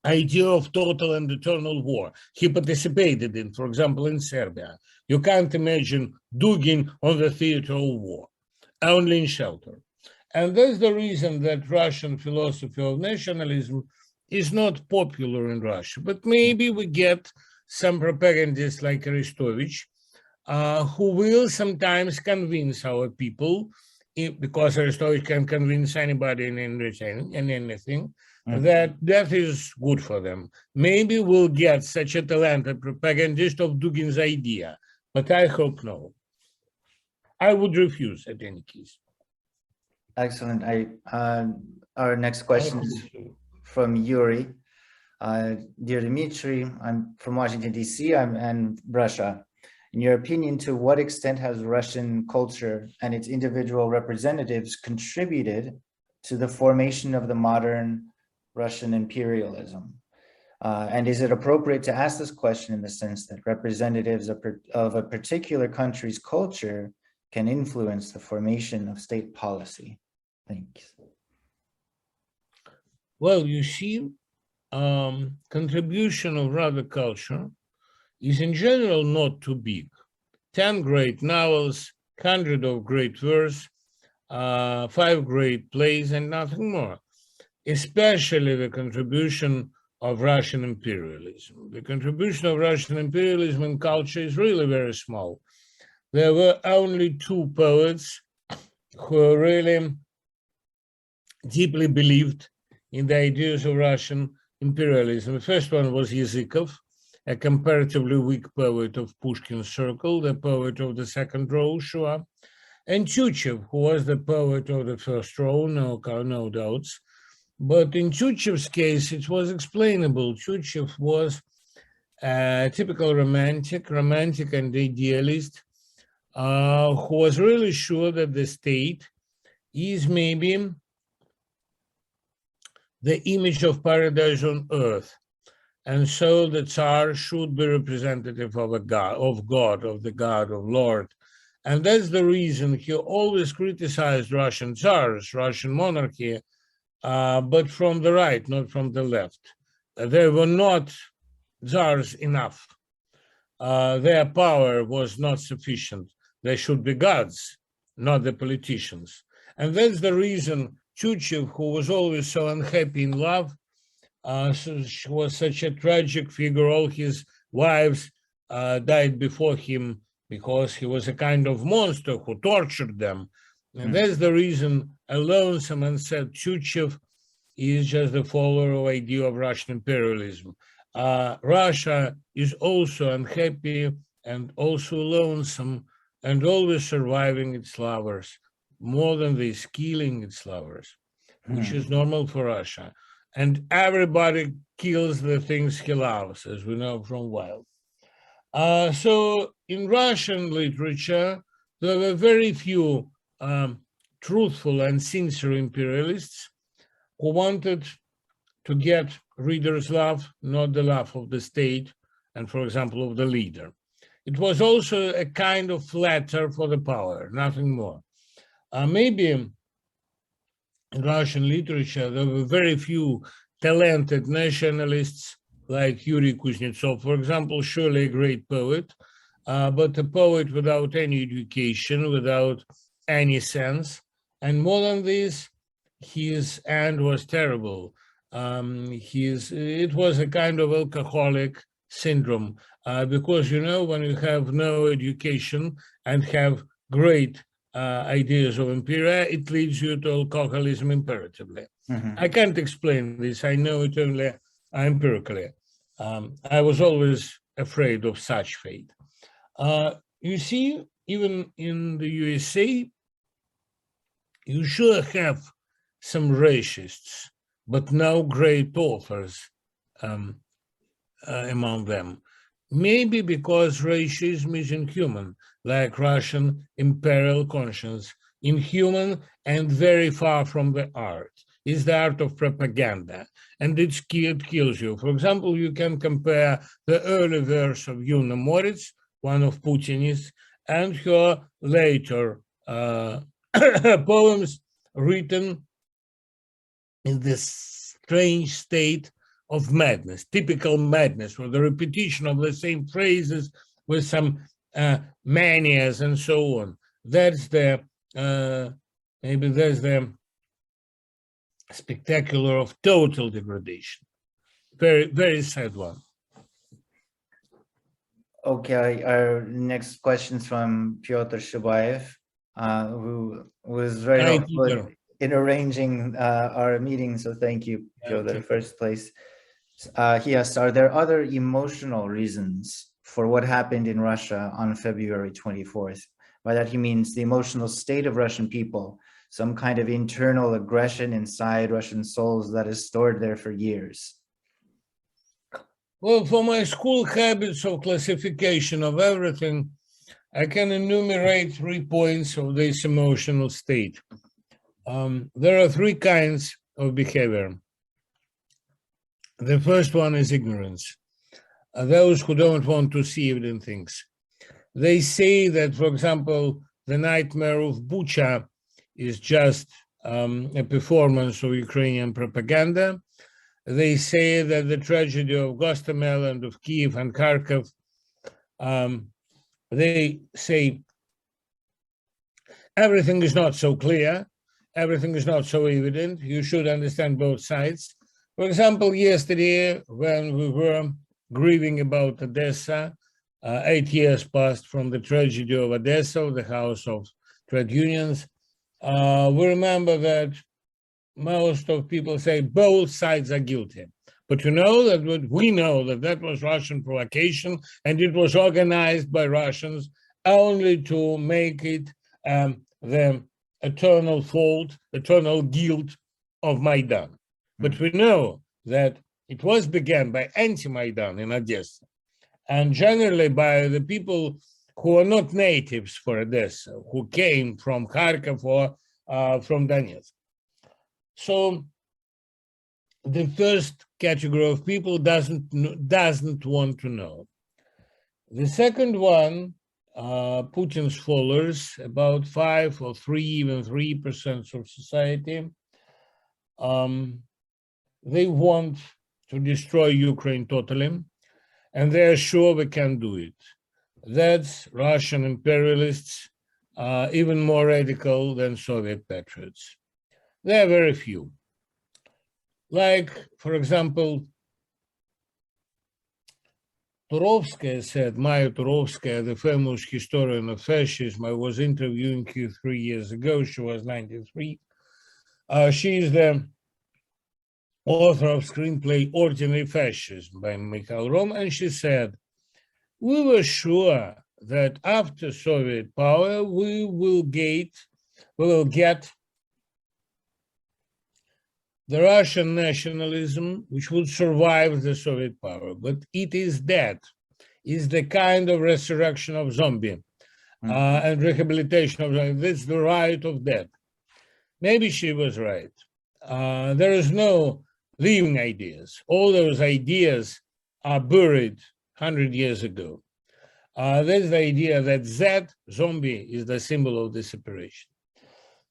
B: idea of total and eternal war. He participated in, for example, in Serbia. You can't imagine Dugin on the theater of war, only in shelter. And that's the reason that Russian philosophy of nationalism is not popular in Russia. But maybe we get some propagandists like Arestovich, who will sometimes convince our people, because Arestovich can convince anybody in anything, that is good for them. Maybe we'll get such a talented propagandist of Dugin's idea, but I hope no. I would refuse at any case.
A: Excellent. Our next question is from Yuri. Dear Dmitry, I'm from Washington, D.C. and Russia. In your opinion, to what extent has Russian culture and its individual representatives contributed to the formation of the modern Russian imperialism? And is it appropriate to ask this question in the sense that representatives of a particular country's culture can influence the formation of state policy? Thanks.
B: Well, you see, contribution of Russian culture is in general not too big. 10 great novels, 100 of great verse, 5 great plays, and nothing more. Especially the contribution of Russian imperialism. The contribution of Russian imperialism in culture is really very small. There were only 2 poets who really deeply believed in the ideas of Russian imperialism. The first one was Yazykov, a comparatively weak poet of Pushkin's circle, the poet of the second row, sure, and Tyutchev, who was the poet of the first row, no doubts. But in Tyutchev's case, it was explainable. Tyutchev was a typical romantic and idealist who was really sure that the state is maybe the image of paradise on earth. And so the Tsar should be representative of the God, of Lord. And that's the reason he always criticized Russian Tsars, Russian monarchy, but from the right, not from the left. They were not Tsars enough. Their power was not sufficient. They should be gods, not the politicians. And that's the reason Tyutchev, who was always so unhappy in love, was such a tragic figure. All his wives died before him because he was a kind of monster who tortured them. And that's the reason alone someone said Tyutchev is just the follower of idea of Russian imperialism. Russia is also unhappy and also lonesome and always surviving its lovers, more than this, killing its lovers, which is normal for Russia. And everybody kills the things he loves, as we know from Wilde. So in Russian literature, there were very few truthful and sincere imperialists who wanted to get readers' love, not the love of the state and, for example, of the leader. It was also a kind of flatter for the power, nothing more. Maybe in Russian literature, there were very few talented nationalists like Yuri Kuznetsov, for example, surely a great poet, but a poet without any education, without any sense. And more than this, his end was terrible. It was a kind of alcoholic syndrome, because, you know, when you have no education and have great ideas of imperial, it leads you to alcoholism imperatively. I can't explain this. I know it only empirically. I was always afraid of such fate. You see, even in the USA, you sure have some racists, but no great authors among them. Maybe because racism is inhuman, like Russian imperial conscience inhuman, and very far from the art. It's the art of propaganda, and it kills you. For example, you can compare the early verse of Yuna Moritz, one of Putin's, and her later poems written in this strange state of madness, typical madness, or the repetition of the same phrases with some manias and so on. That's the maybe that's the spectacular of total degradation. Very, very sad one.
A: Okay, our next question is from Pyotr Shubayev, who was very helpful in arranging our meeting. So thank you, Pyotr, in first place. He asks, are there other emotional reasons for what happened in Russia on February 24th? By that he means the emotional state of Russian people, some kind of internal aggression inside Russian souls that is stored there for years.
B: Well, for my school habits of classification of everything, I can enumerate 3 points of this emotional state. There are 3 kinds of behavior. The first one is ignorance. Those who don't want to see evident things. They say that, for example, the nightmare of Bucha is just a performance of Ukrainian propaganda. They say that the tragedy of Gostomel and of Kiev and Kharkov, they say everything is not so clear, everything is not so evident, you should understand both sides. For example, yesterday, when we were grieving about Odessa, 8 years passed from the tragedy of Odessa, the House of Trade Unions, we remember that most of people say both sides are guilty. But you know that we know that that was Russian provocation, and it was organized by Russians only to make it the eternal fault, eternal guilt of Maidan. But we know that it was begun by anti-Maidan in Odessa, and generally by the people who are not natives for Odessa, who came from Kharkov or from Donetsk. So the first category of people doesn't want to know. The second one, Putin's followers, about 5 or 3, even 3% of society, they want to destroy Ukraine totally, and they are sure they can do it. That's Russian imperialists, even more radical than Soviet patriots. There are very few. Like, for example, Turovskaya said, Maya Turovskaya, the famous historian of fascism, I was interviewing her 3 years ago, she was 93. She is the author of screenplay Ordinary Fascism by Mikhail Rom, and she said, we were sure that after Soviet power, we will get the Russian nationalism, which would survive the Soviet power, but it is dead. It's the kind of resurrection of zombie and rehabilitation of zombie. That's the right of death. Maybe she was right. There is no living ideas. All those ideas are buried 100 years ago. There's the idea that Z, zombie, is the symbol of the separation.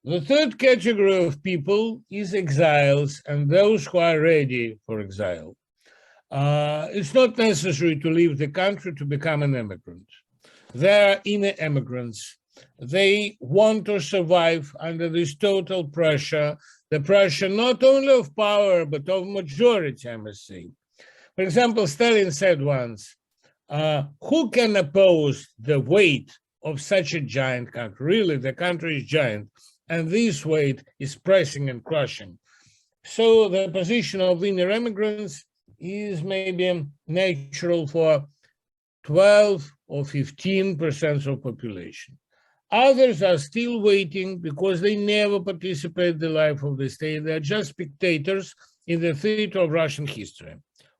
B: The third category of people is exiles and those who are ready for exile. It's not necessary to leave the country to become an immigrant. They are inner immigrants. They want to survive under this total pressure, the pressure not only of power, but of majority, I must say. For example, Stalin said once, who can oppose the weight of such a giant country? Really, the country is giant. And this weight is pressing and crushing. So the position of inner immigrants is maybe natural for 12 or 15% of population. Others are still waiting because they never participate in the life of the state. They're just spectators in the theater of Russian history,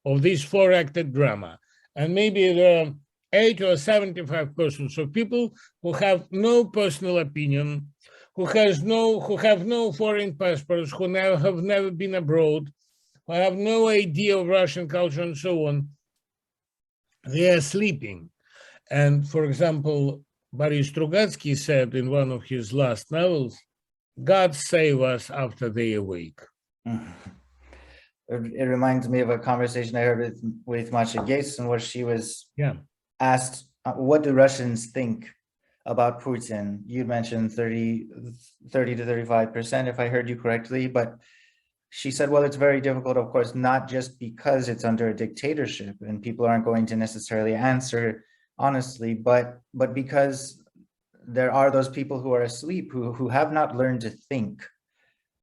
B: of this 4-acted drama. And maybe there are 80 or 75% of people who have no personal opinion, who have no foreign passports, who have never been abroad, who have no idea of Russian culture and so on, they are sleeping. And for example, Boris Strugatsky said in one of his last novels, God save us after they awake.
A: It reminds me of a conversation I heard with Masha Gessen, where she was asked, what do Russians think about Putin? You mentioned 30 to 35%, if I heard you correctly, but she said, well, it's very difficult, of course, not just because it's under a dictatorship and people aren't going to necessarily answer honestly, but because there are those people who are asleep, who have not learned to think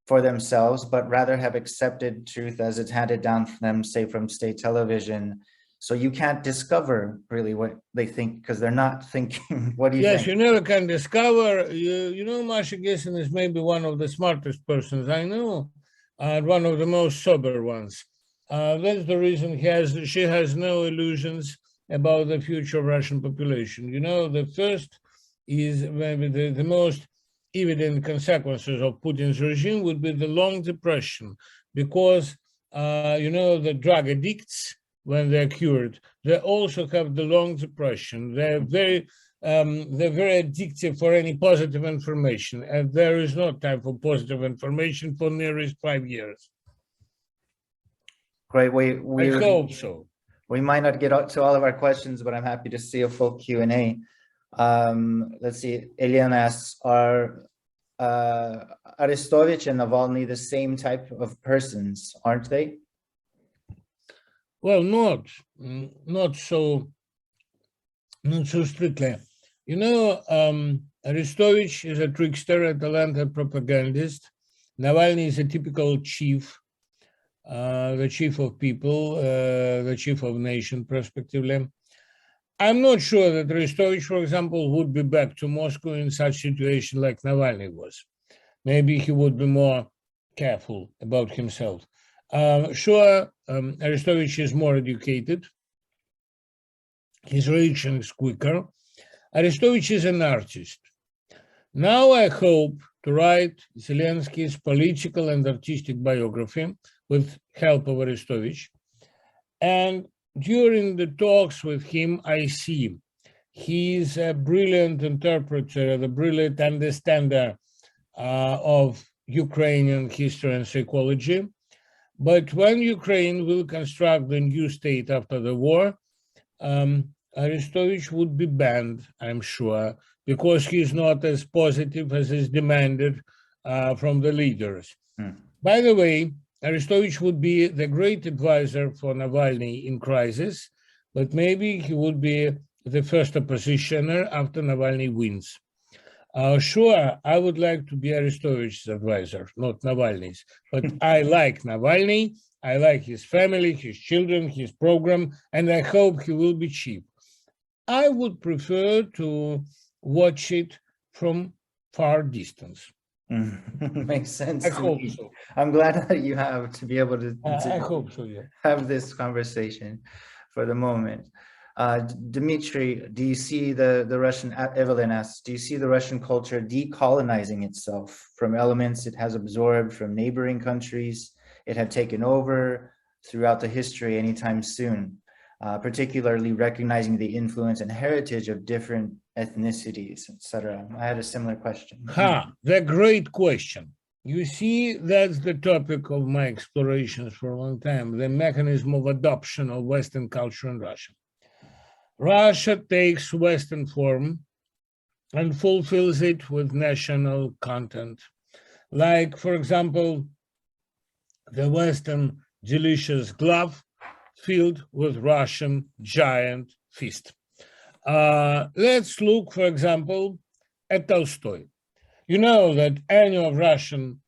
A: for themselves, but rather have accepted truth as it's handed down from them, say from state television. So you can't discover really what they think because they're not thinking. What do you think?
B: Yes, you never can discover. You know, Masha Gessen is maybe one of the smartest persons I know, and one of the most sober ones. That's the reason she has no illusions about the future Russian population. You know, the first is maybe the most evident consequences of Putin's regime would be the long depression, because, you know, the drug addicts, when they're cured, they also have the long depression. They're very addictive for any positive information, and there is no time for positive information for nearest 5 years.
A: Great.
B: I hope so.
A: We might not get to all of our questions, but I'm happy to see a full Q&A. Let's see, Eliana asks, are Arestovich and Navalny the same type of persons, aren't they?
B: Well, not so strictly. You know, Arestovich is a trickster, a talented propagandist. Navalny is a typical chief, the chief of people, the chief of nation, prospectively. I'm not sure that Arestovich, for example, would be back to Moscow in such situation like Navalny was. Maybe he would be more careful about himself. Sure, Arestovich is more educated. His reaction is quicker. Arestovich is an artist. Now I hope to write Zelensky's political and artistic biography with help of Arestovich. And during the talks with him, I see he's a brilliant interpreter, the brilliant understander of Ukrainian history and psychology. But when Ukraine will construct the new state after the war, Arestovich would be banned, I'm sure, because he's not as positive as is demanded from the leaders. By the way, Arestovich would be the great advisor for Navalny in crisis, but maybe he would be the first oppositioner after Navalny wins. Sure, I would like to be Arestovich's advisor, not Navalny's, but I like Navalny, I like his family, his children, his program, and I hope he will be cheap. I would prefer to watch it from far distance.
A: Makes sense.
B: I hope so.
A: I'm glad that you have to be able to
B: I hope so, yeah.
A: Have this conversation for the moment. Dmitry, do you see the Russian, Evelyn asks, do you see the Russian culture decolonizing itself from elements it has absorbed from neighboring countries it had taken over throughout the history anytime soon, particularly recognizing the influence and heritage of different ethnicities, etc.? I had a similar question.
B: The great question. You see, that's the topic of my explorations for a long time, the mechanism of adoption of Western culture in Russia. Russia takes Western form and fulfills it with national content. Like, for example, the Western delicious glove filled with Russian giant fist. Let's look, for example, at Tolstoy. You know that any of Russian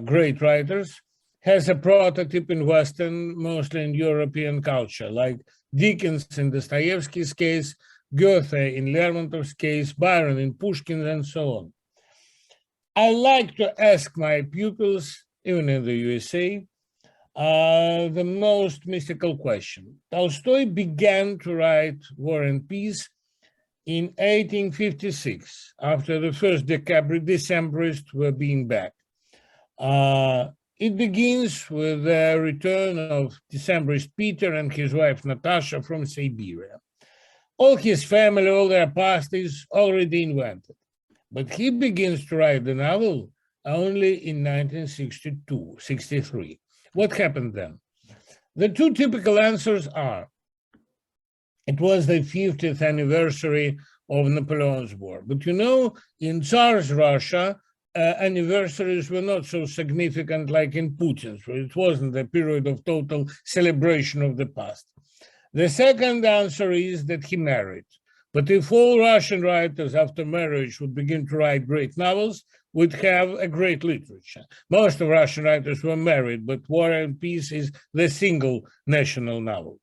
B: great writers has a prototype in Western, mostly in European culture, like Dickens in Dostoevsky's case, Goethe in Lermontov's case, Byron in Pushkin, and so on. I like to ask my pupils, even in the USA, the most mystical question. Tolstoy began to write War and Peace in 1856, after the first Decembrists were being back. It begins with the return of Decembrist Peter and his wife Natasha from Siberia. All his family, all their past is already invented. But he begins to write the novel only in 1963. What happened then? The two typical answers are, it was the 50th anniversary of Napoleon's war. But you know, in Tsar's Russia, anniversaries were not so significant like in Putin's, where it wasn't a period of total celebration of the past. The second answer is that he married. But if all Russian writers after marriage would begin to write great novels, we'd have a great literature. Most of Russian writers were married, but War and Peace is the single national novel.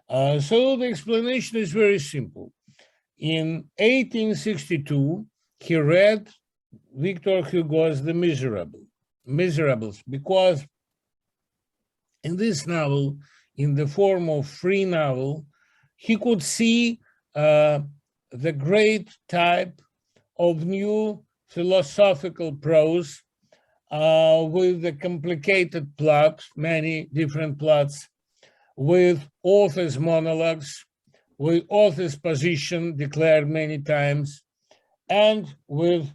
B: So the explanation is very simple. In 1862, he read Victor Hugo's The Miserables, because in this novel, in the form of free novel, he could see the great type of new philosophical prose with a complicated plot, many different plots, with author's monologues, with author's position declared many times, and with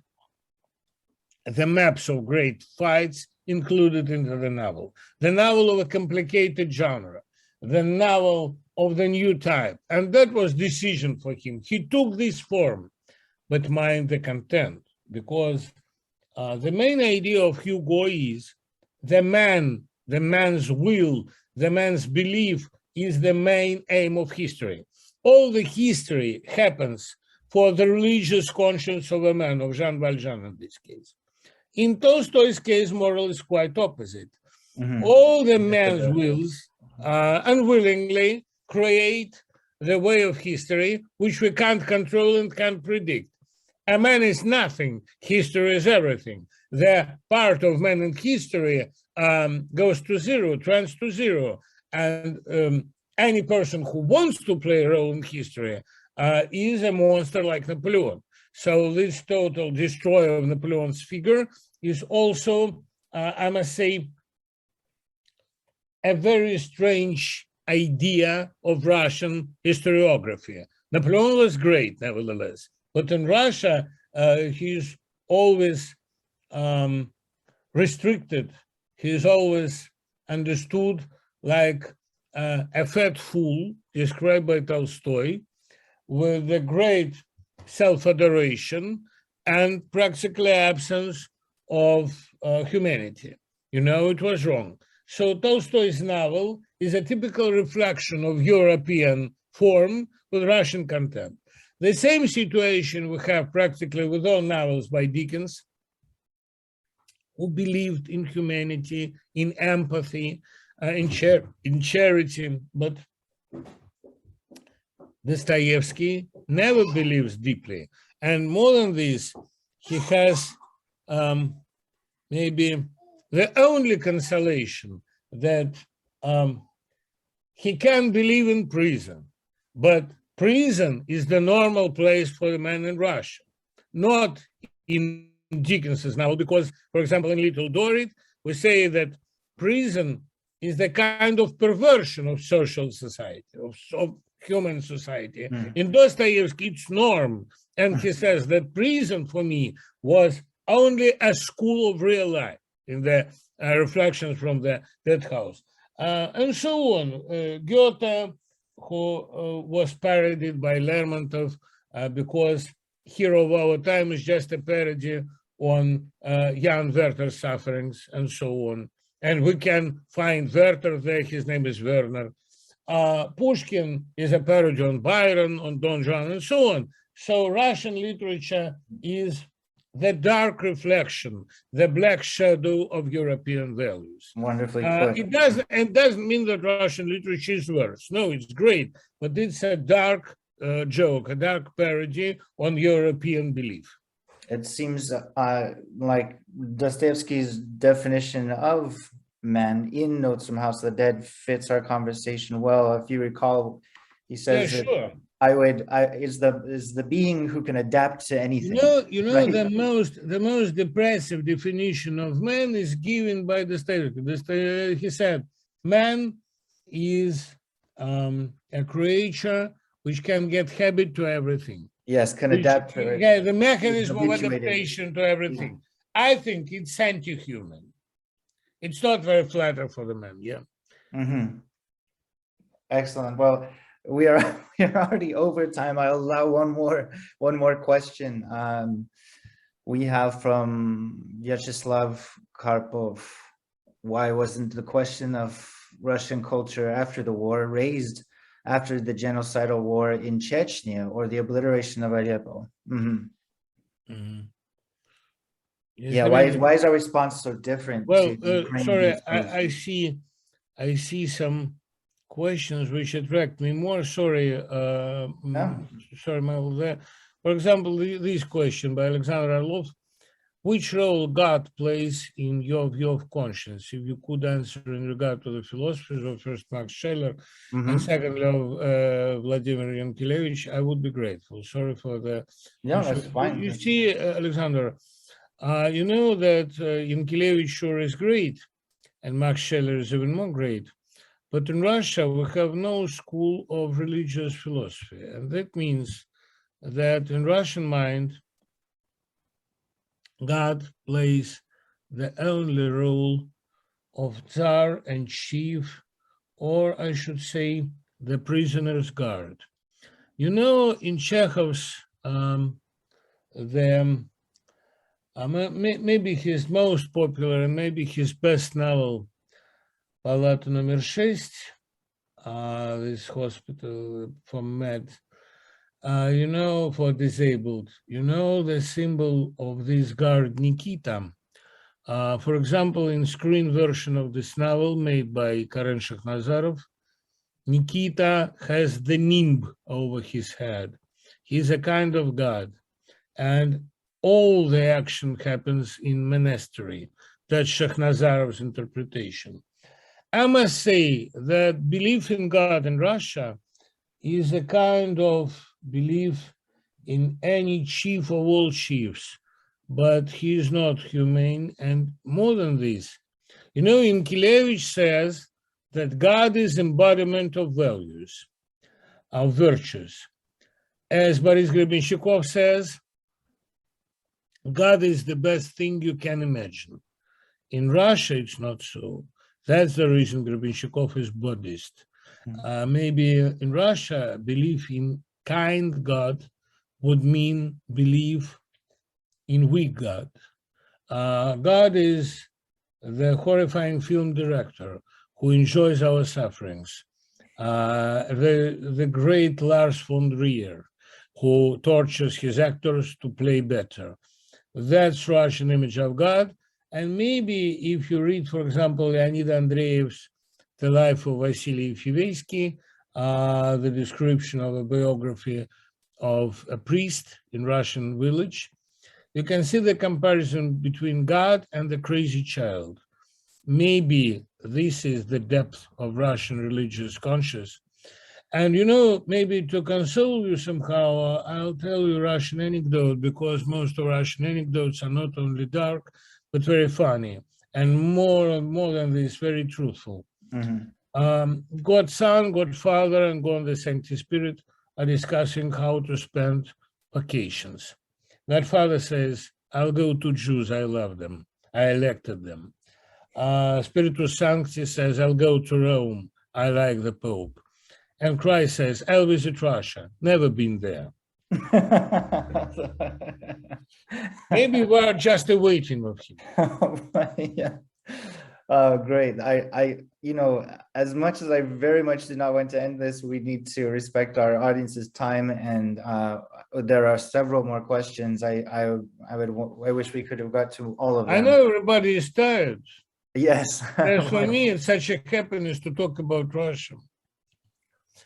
B: the maps of great fights included into the novel. The novel of a complicated genre, the novel of the new type. And that was decision for him. He took this form, but mind the content, because the main idea of Hugo is the man's will, the man's belief is the main aim of history. All the history happens for the religious conscience of a man, of Jean Valjean in this case. In Tolstoy's case, moral is quite opposite. All the man's wills unwillingly create the way of history, which we can't control and can't predict. A man is nothing, history is everything. The part of man in history goes to zero, trends to zero. And any person who wants to play a role in history is a monster like Napoleon. So this total destroyer of Napoleon's figure is also, I must say, a very strange idea of Russian historiography. Napoleon was great, nevertheless, but in Russia, he's always restricted. He's always understood like a fat fool, described by Tolstoy, with a great self-adoration and practically absence of humanity. You know, it was wrong. So Tolstoy's novel is a typical reflection of European form with Russian content. The same situation we have practically with all novels by Dickens, who believed in humanity, in empathy, in charity, but Dostoevsky never believes deeply. And more than this, he has maybe the only consolation that he can believe in prison, but prison is the normal place for the man in Russia, not in Dickens's novel, because, for example, in Little Dorrit, we say that prison is the kind of perversion of social society, of human society. In Dostoevsky, it's norm. And he says that prison for me was only a school of real life, in the reflections from the Dead House. And so on. Goethe, who was parodied by Lermontov because Hero of Our Time is just a parody on Jan Werther's sufferings and so on. And we can find Werther there, his name is Werner. Pushkin is a parody on Byron, on Don Juan, and so on. So Russian literature is the dark reflection, the black shadow of European values.
A: Wonderfully put.
B: It doesn't mean that Russian literature is worse. No, it's great, but it's a dark joke, a dark parody on European belief.
A: It seems like Dostoevsky's definition of man in Notes from House of the Dead fits our conversation well. If you recall, He says that
B: sure.
A: is the being who can adapt to anything.
B: Right?
A: Right?
B: The most depressive definition of man is given by Dostoevsky. He said, man is a creature which can get habit to everything.
A: Yes, can
B: Which,
A: adapt to it.
B: yeah, the
A: He's
B: mechanism of
A: habituated.
B: adaptation to everything. I think it's anti-human. It's not very flattering for the man. Yeah.
A: Mm-hmm. Excellent. Well, we are already over time. I'll allow one more question. We have from Vyacheslav Karpov. Why wasn't the question of Russian culture after the war raised after the genocidal war in Chechnya or the obliteration of Aleppo? Yeah, why is our response so different to Ukraine?
B: Sorry, I see some questions which attract me more. Sorry, sorry, Michael. For example, this question by Alexander Orlov: which role God plays in your view of conscience? If you could answer in regard to the philosophers of first Max Scheler and secondly of Vladimir Yankelevich, I would be grateful. Sorry for the.
A: No, that's fine.
B: You see, Alexander, you know that Yankelevich sure is great, and Max Scheler is even more great. But in Russia, we have no school of religious philosophy, and that means that in Russian mind, God plays the only role of Tsar and chief, or I should say, the prisoner's guard. You know, in Chekhov's, maybe his most popular and maybe his best novel, Palata номер 6, this hospital for med, you know, for disabled, you know, the symbol of this guard, Nikita. For example, in screen version of this novel made by Karen Shakhnazarov, Nikita has the nimb over his head. He's a kind of god. And all the action happens in monastery. That's Shakhnazarov's interpretation. I must say that belief in God in Russia is a kind of belief in any chief of all chiefs, but he is not humane. And more than this, you know, Yankelevich says that God is embodiment of values, of virtues. As Boris Grebenshchikov says, God is the best thing you can imagine. In Russia, it's not so. That's the reason Grebenshchikov is Buddhist. Maybe in Russia, belief in kind God would mean belief in weak God. God is the horrifying film director who enjoys our sufferings. The great Lars von Trier, who tortures his actors to play better. That's Russian image of God. And maybe if you read, for example, Leonid Andreev's The Life of Vasily Fivesky, the description of a biography of a priest in Russian village, you can see the comparison between God and the crazy child. Maybe this is the depth of Russian religious conscience. And, you know, maybe to console you somehow, I'll tell you a Russian anecdote, because most of Russian anecdotes are not only dark, but very funny. And more than this, very truthful. God Son, God Father, and God the Sancti Spirit are discussing how to spend vacations. God Father says, I'll go to Jews, I love them. I elected them. Spiritus Sancti says, I'll go to Rome, I like the Pope. And Christ says, I'll visit Russia, never been there. Maybe we're just awaiting of him.
A: Yeah. Great. You know, as much as I very much did not want to end this, we need to respect our audience's time, and there are several more questions. I wish we could have got to all of them.
B: I know everybody is tired.
A: Yes.
B: As for me, it's such a happiness to talk about Russia.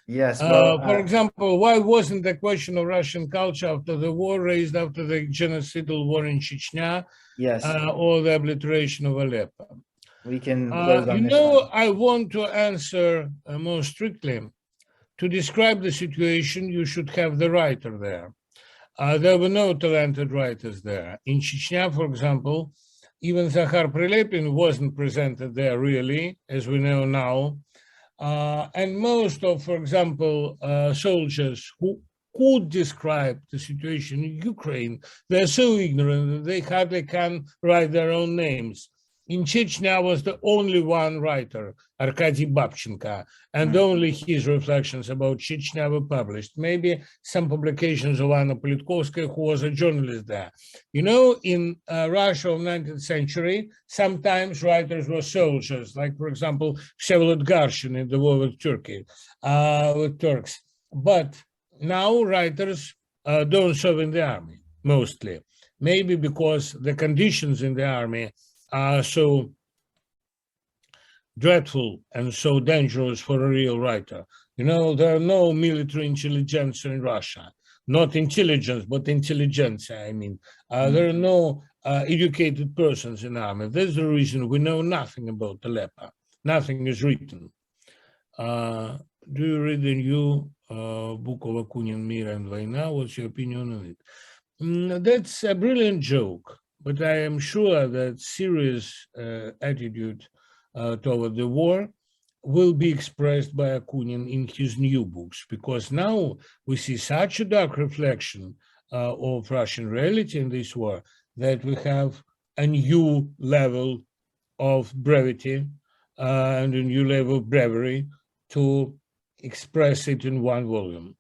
A: Yes. Well,
B: for example, why wasn't the question of Russian culture after the war raised after the genocidal war in Chechnya,
A: yes,
B: or the obliteration of Aleppo?
A: We can close on
B: you
A: this
B: know,
A: one.
B: I want to answer more strictly to describe the situation, you should have the writer there. There were no talented writers there. In Chechnya, for example, even Zakhar Prilepin wasn't presented there really, as we know now. And most of, for example, soldiers who could describe the situation in Ukraine, they're so ignorant that they hardly can write their own names. In Chechnya was the only one writer, Arkady Babchenko, and only his reflections about Chechnya were published. Maybe some publications of Anna Politkovskaya, who was a journalist there. You know, in Russia of 19th century, sometimes writers were soldiers, like, for example, Vsevolod Garshin in the war with Turkey, with Turks. But now writers don't serve in the army, mostly. Maybe because the conditions in the army are so dreadful and so dangerous for a real writer. You know, there are no military intelligentsia in Russia. Not intelligence, but intelligentsia, I mean. There are no educated persons in army. That's the reason we know nothing about Aleppo. Nothing is written. Do you read the new book of Akunin, Mir and Vayna? What's your opinion on it? That's a brilliant joke. But I am sure that serious attitude toward the war will be expressed by Akunin in his new books, because now we see such a dark reflection of Russian reality in this war that we have a new level of brevity and a new level of bravery to express it in one volume,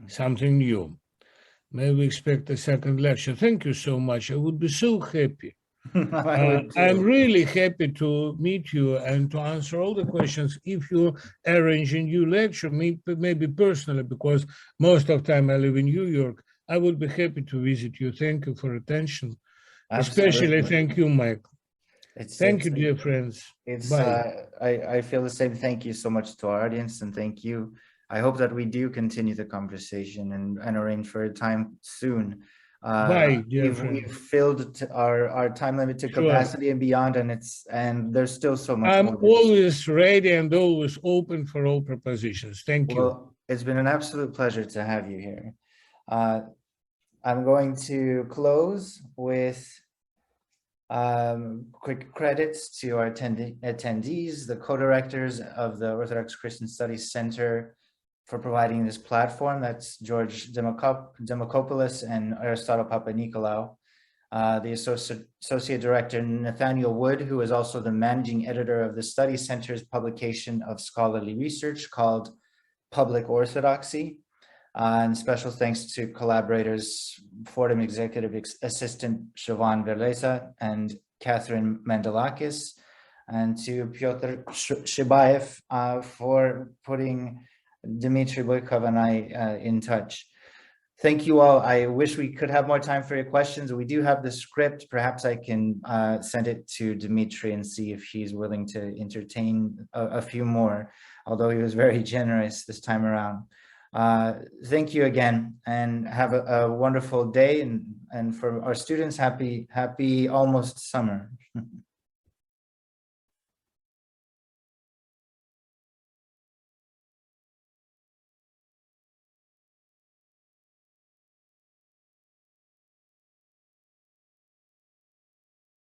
B: something new. May we expect a second lecture. Thank you so much. I would be so happy. I'm really happy to meet you and to answer all the questions. If you arrange a new lecture, maybe personally, because most of the time I live in New York, I would be happy to visit you. Thank you for attention.
A: Absolutely.
B: Especially thank you, Mike. Thank you, dear friends. Bye.
A: I feel the same. Thank you so much to our audience, and thank you. I hope that we do continue the conversation and arrange for a time soon.
B: Bye, dear friends.
A: We've filled our time limit to capacity and beyond, and there's still so much.
B: I'm always ready and always open for all propositions. Thank you.
A: Well, it's been an absolute pleasure to have you here. I'm going to close with quick credits to our attendees, the co-directors of the Orthodox Christian Studies Center, for providing this platform. That's George Demokopoulos and Aristotle Papanikolaou. The Associate Director, Nathaniel Wood, who is also the Managing Editor of the Study Center's publication of scholarly research called Public Orthodoxy. And special thanks to collaborators, Fordham Executive Assistant Siobhan Verleza and Catherine Mendelakis, and to Pyotr Shibaev for putting Dmitry Bykov and I in touch. Thank you all. I wish we could have more time for your questions. We do have the script. Perhaps I can send it to Dmitry and see if he's willing to entertain a few more, although he was very generous this time around. Thank you again, and have a wonderful day. And for our students, happy almost summer.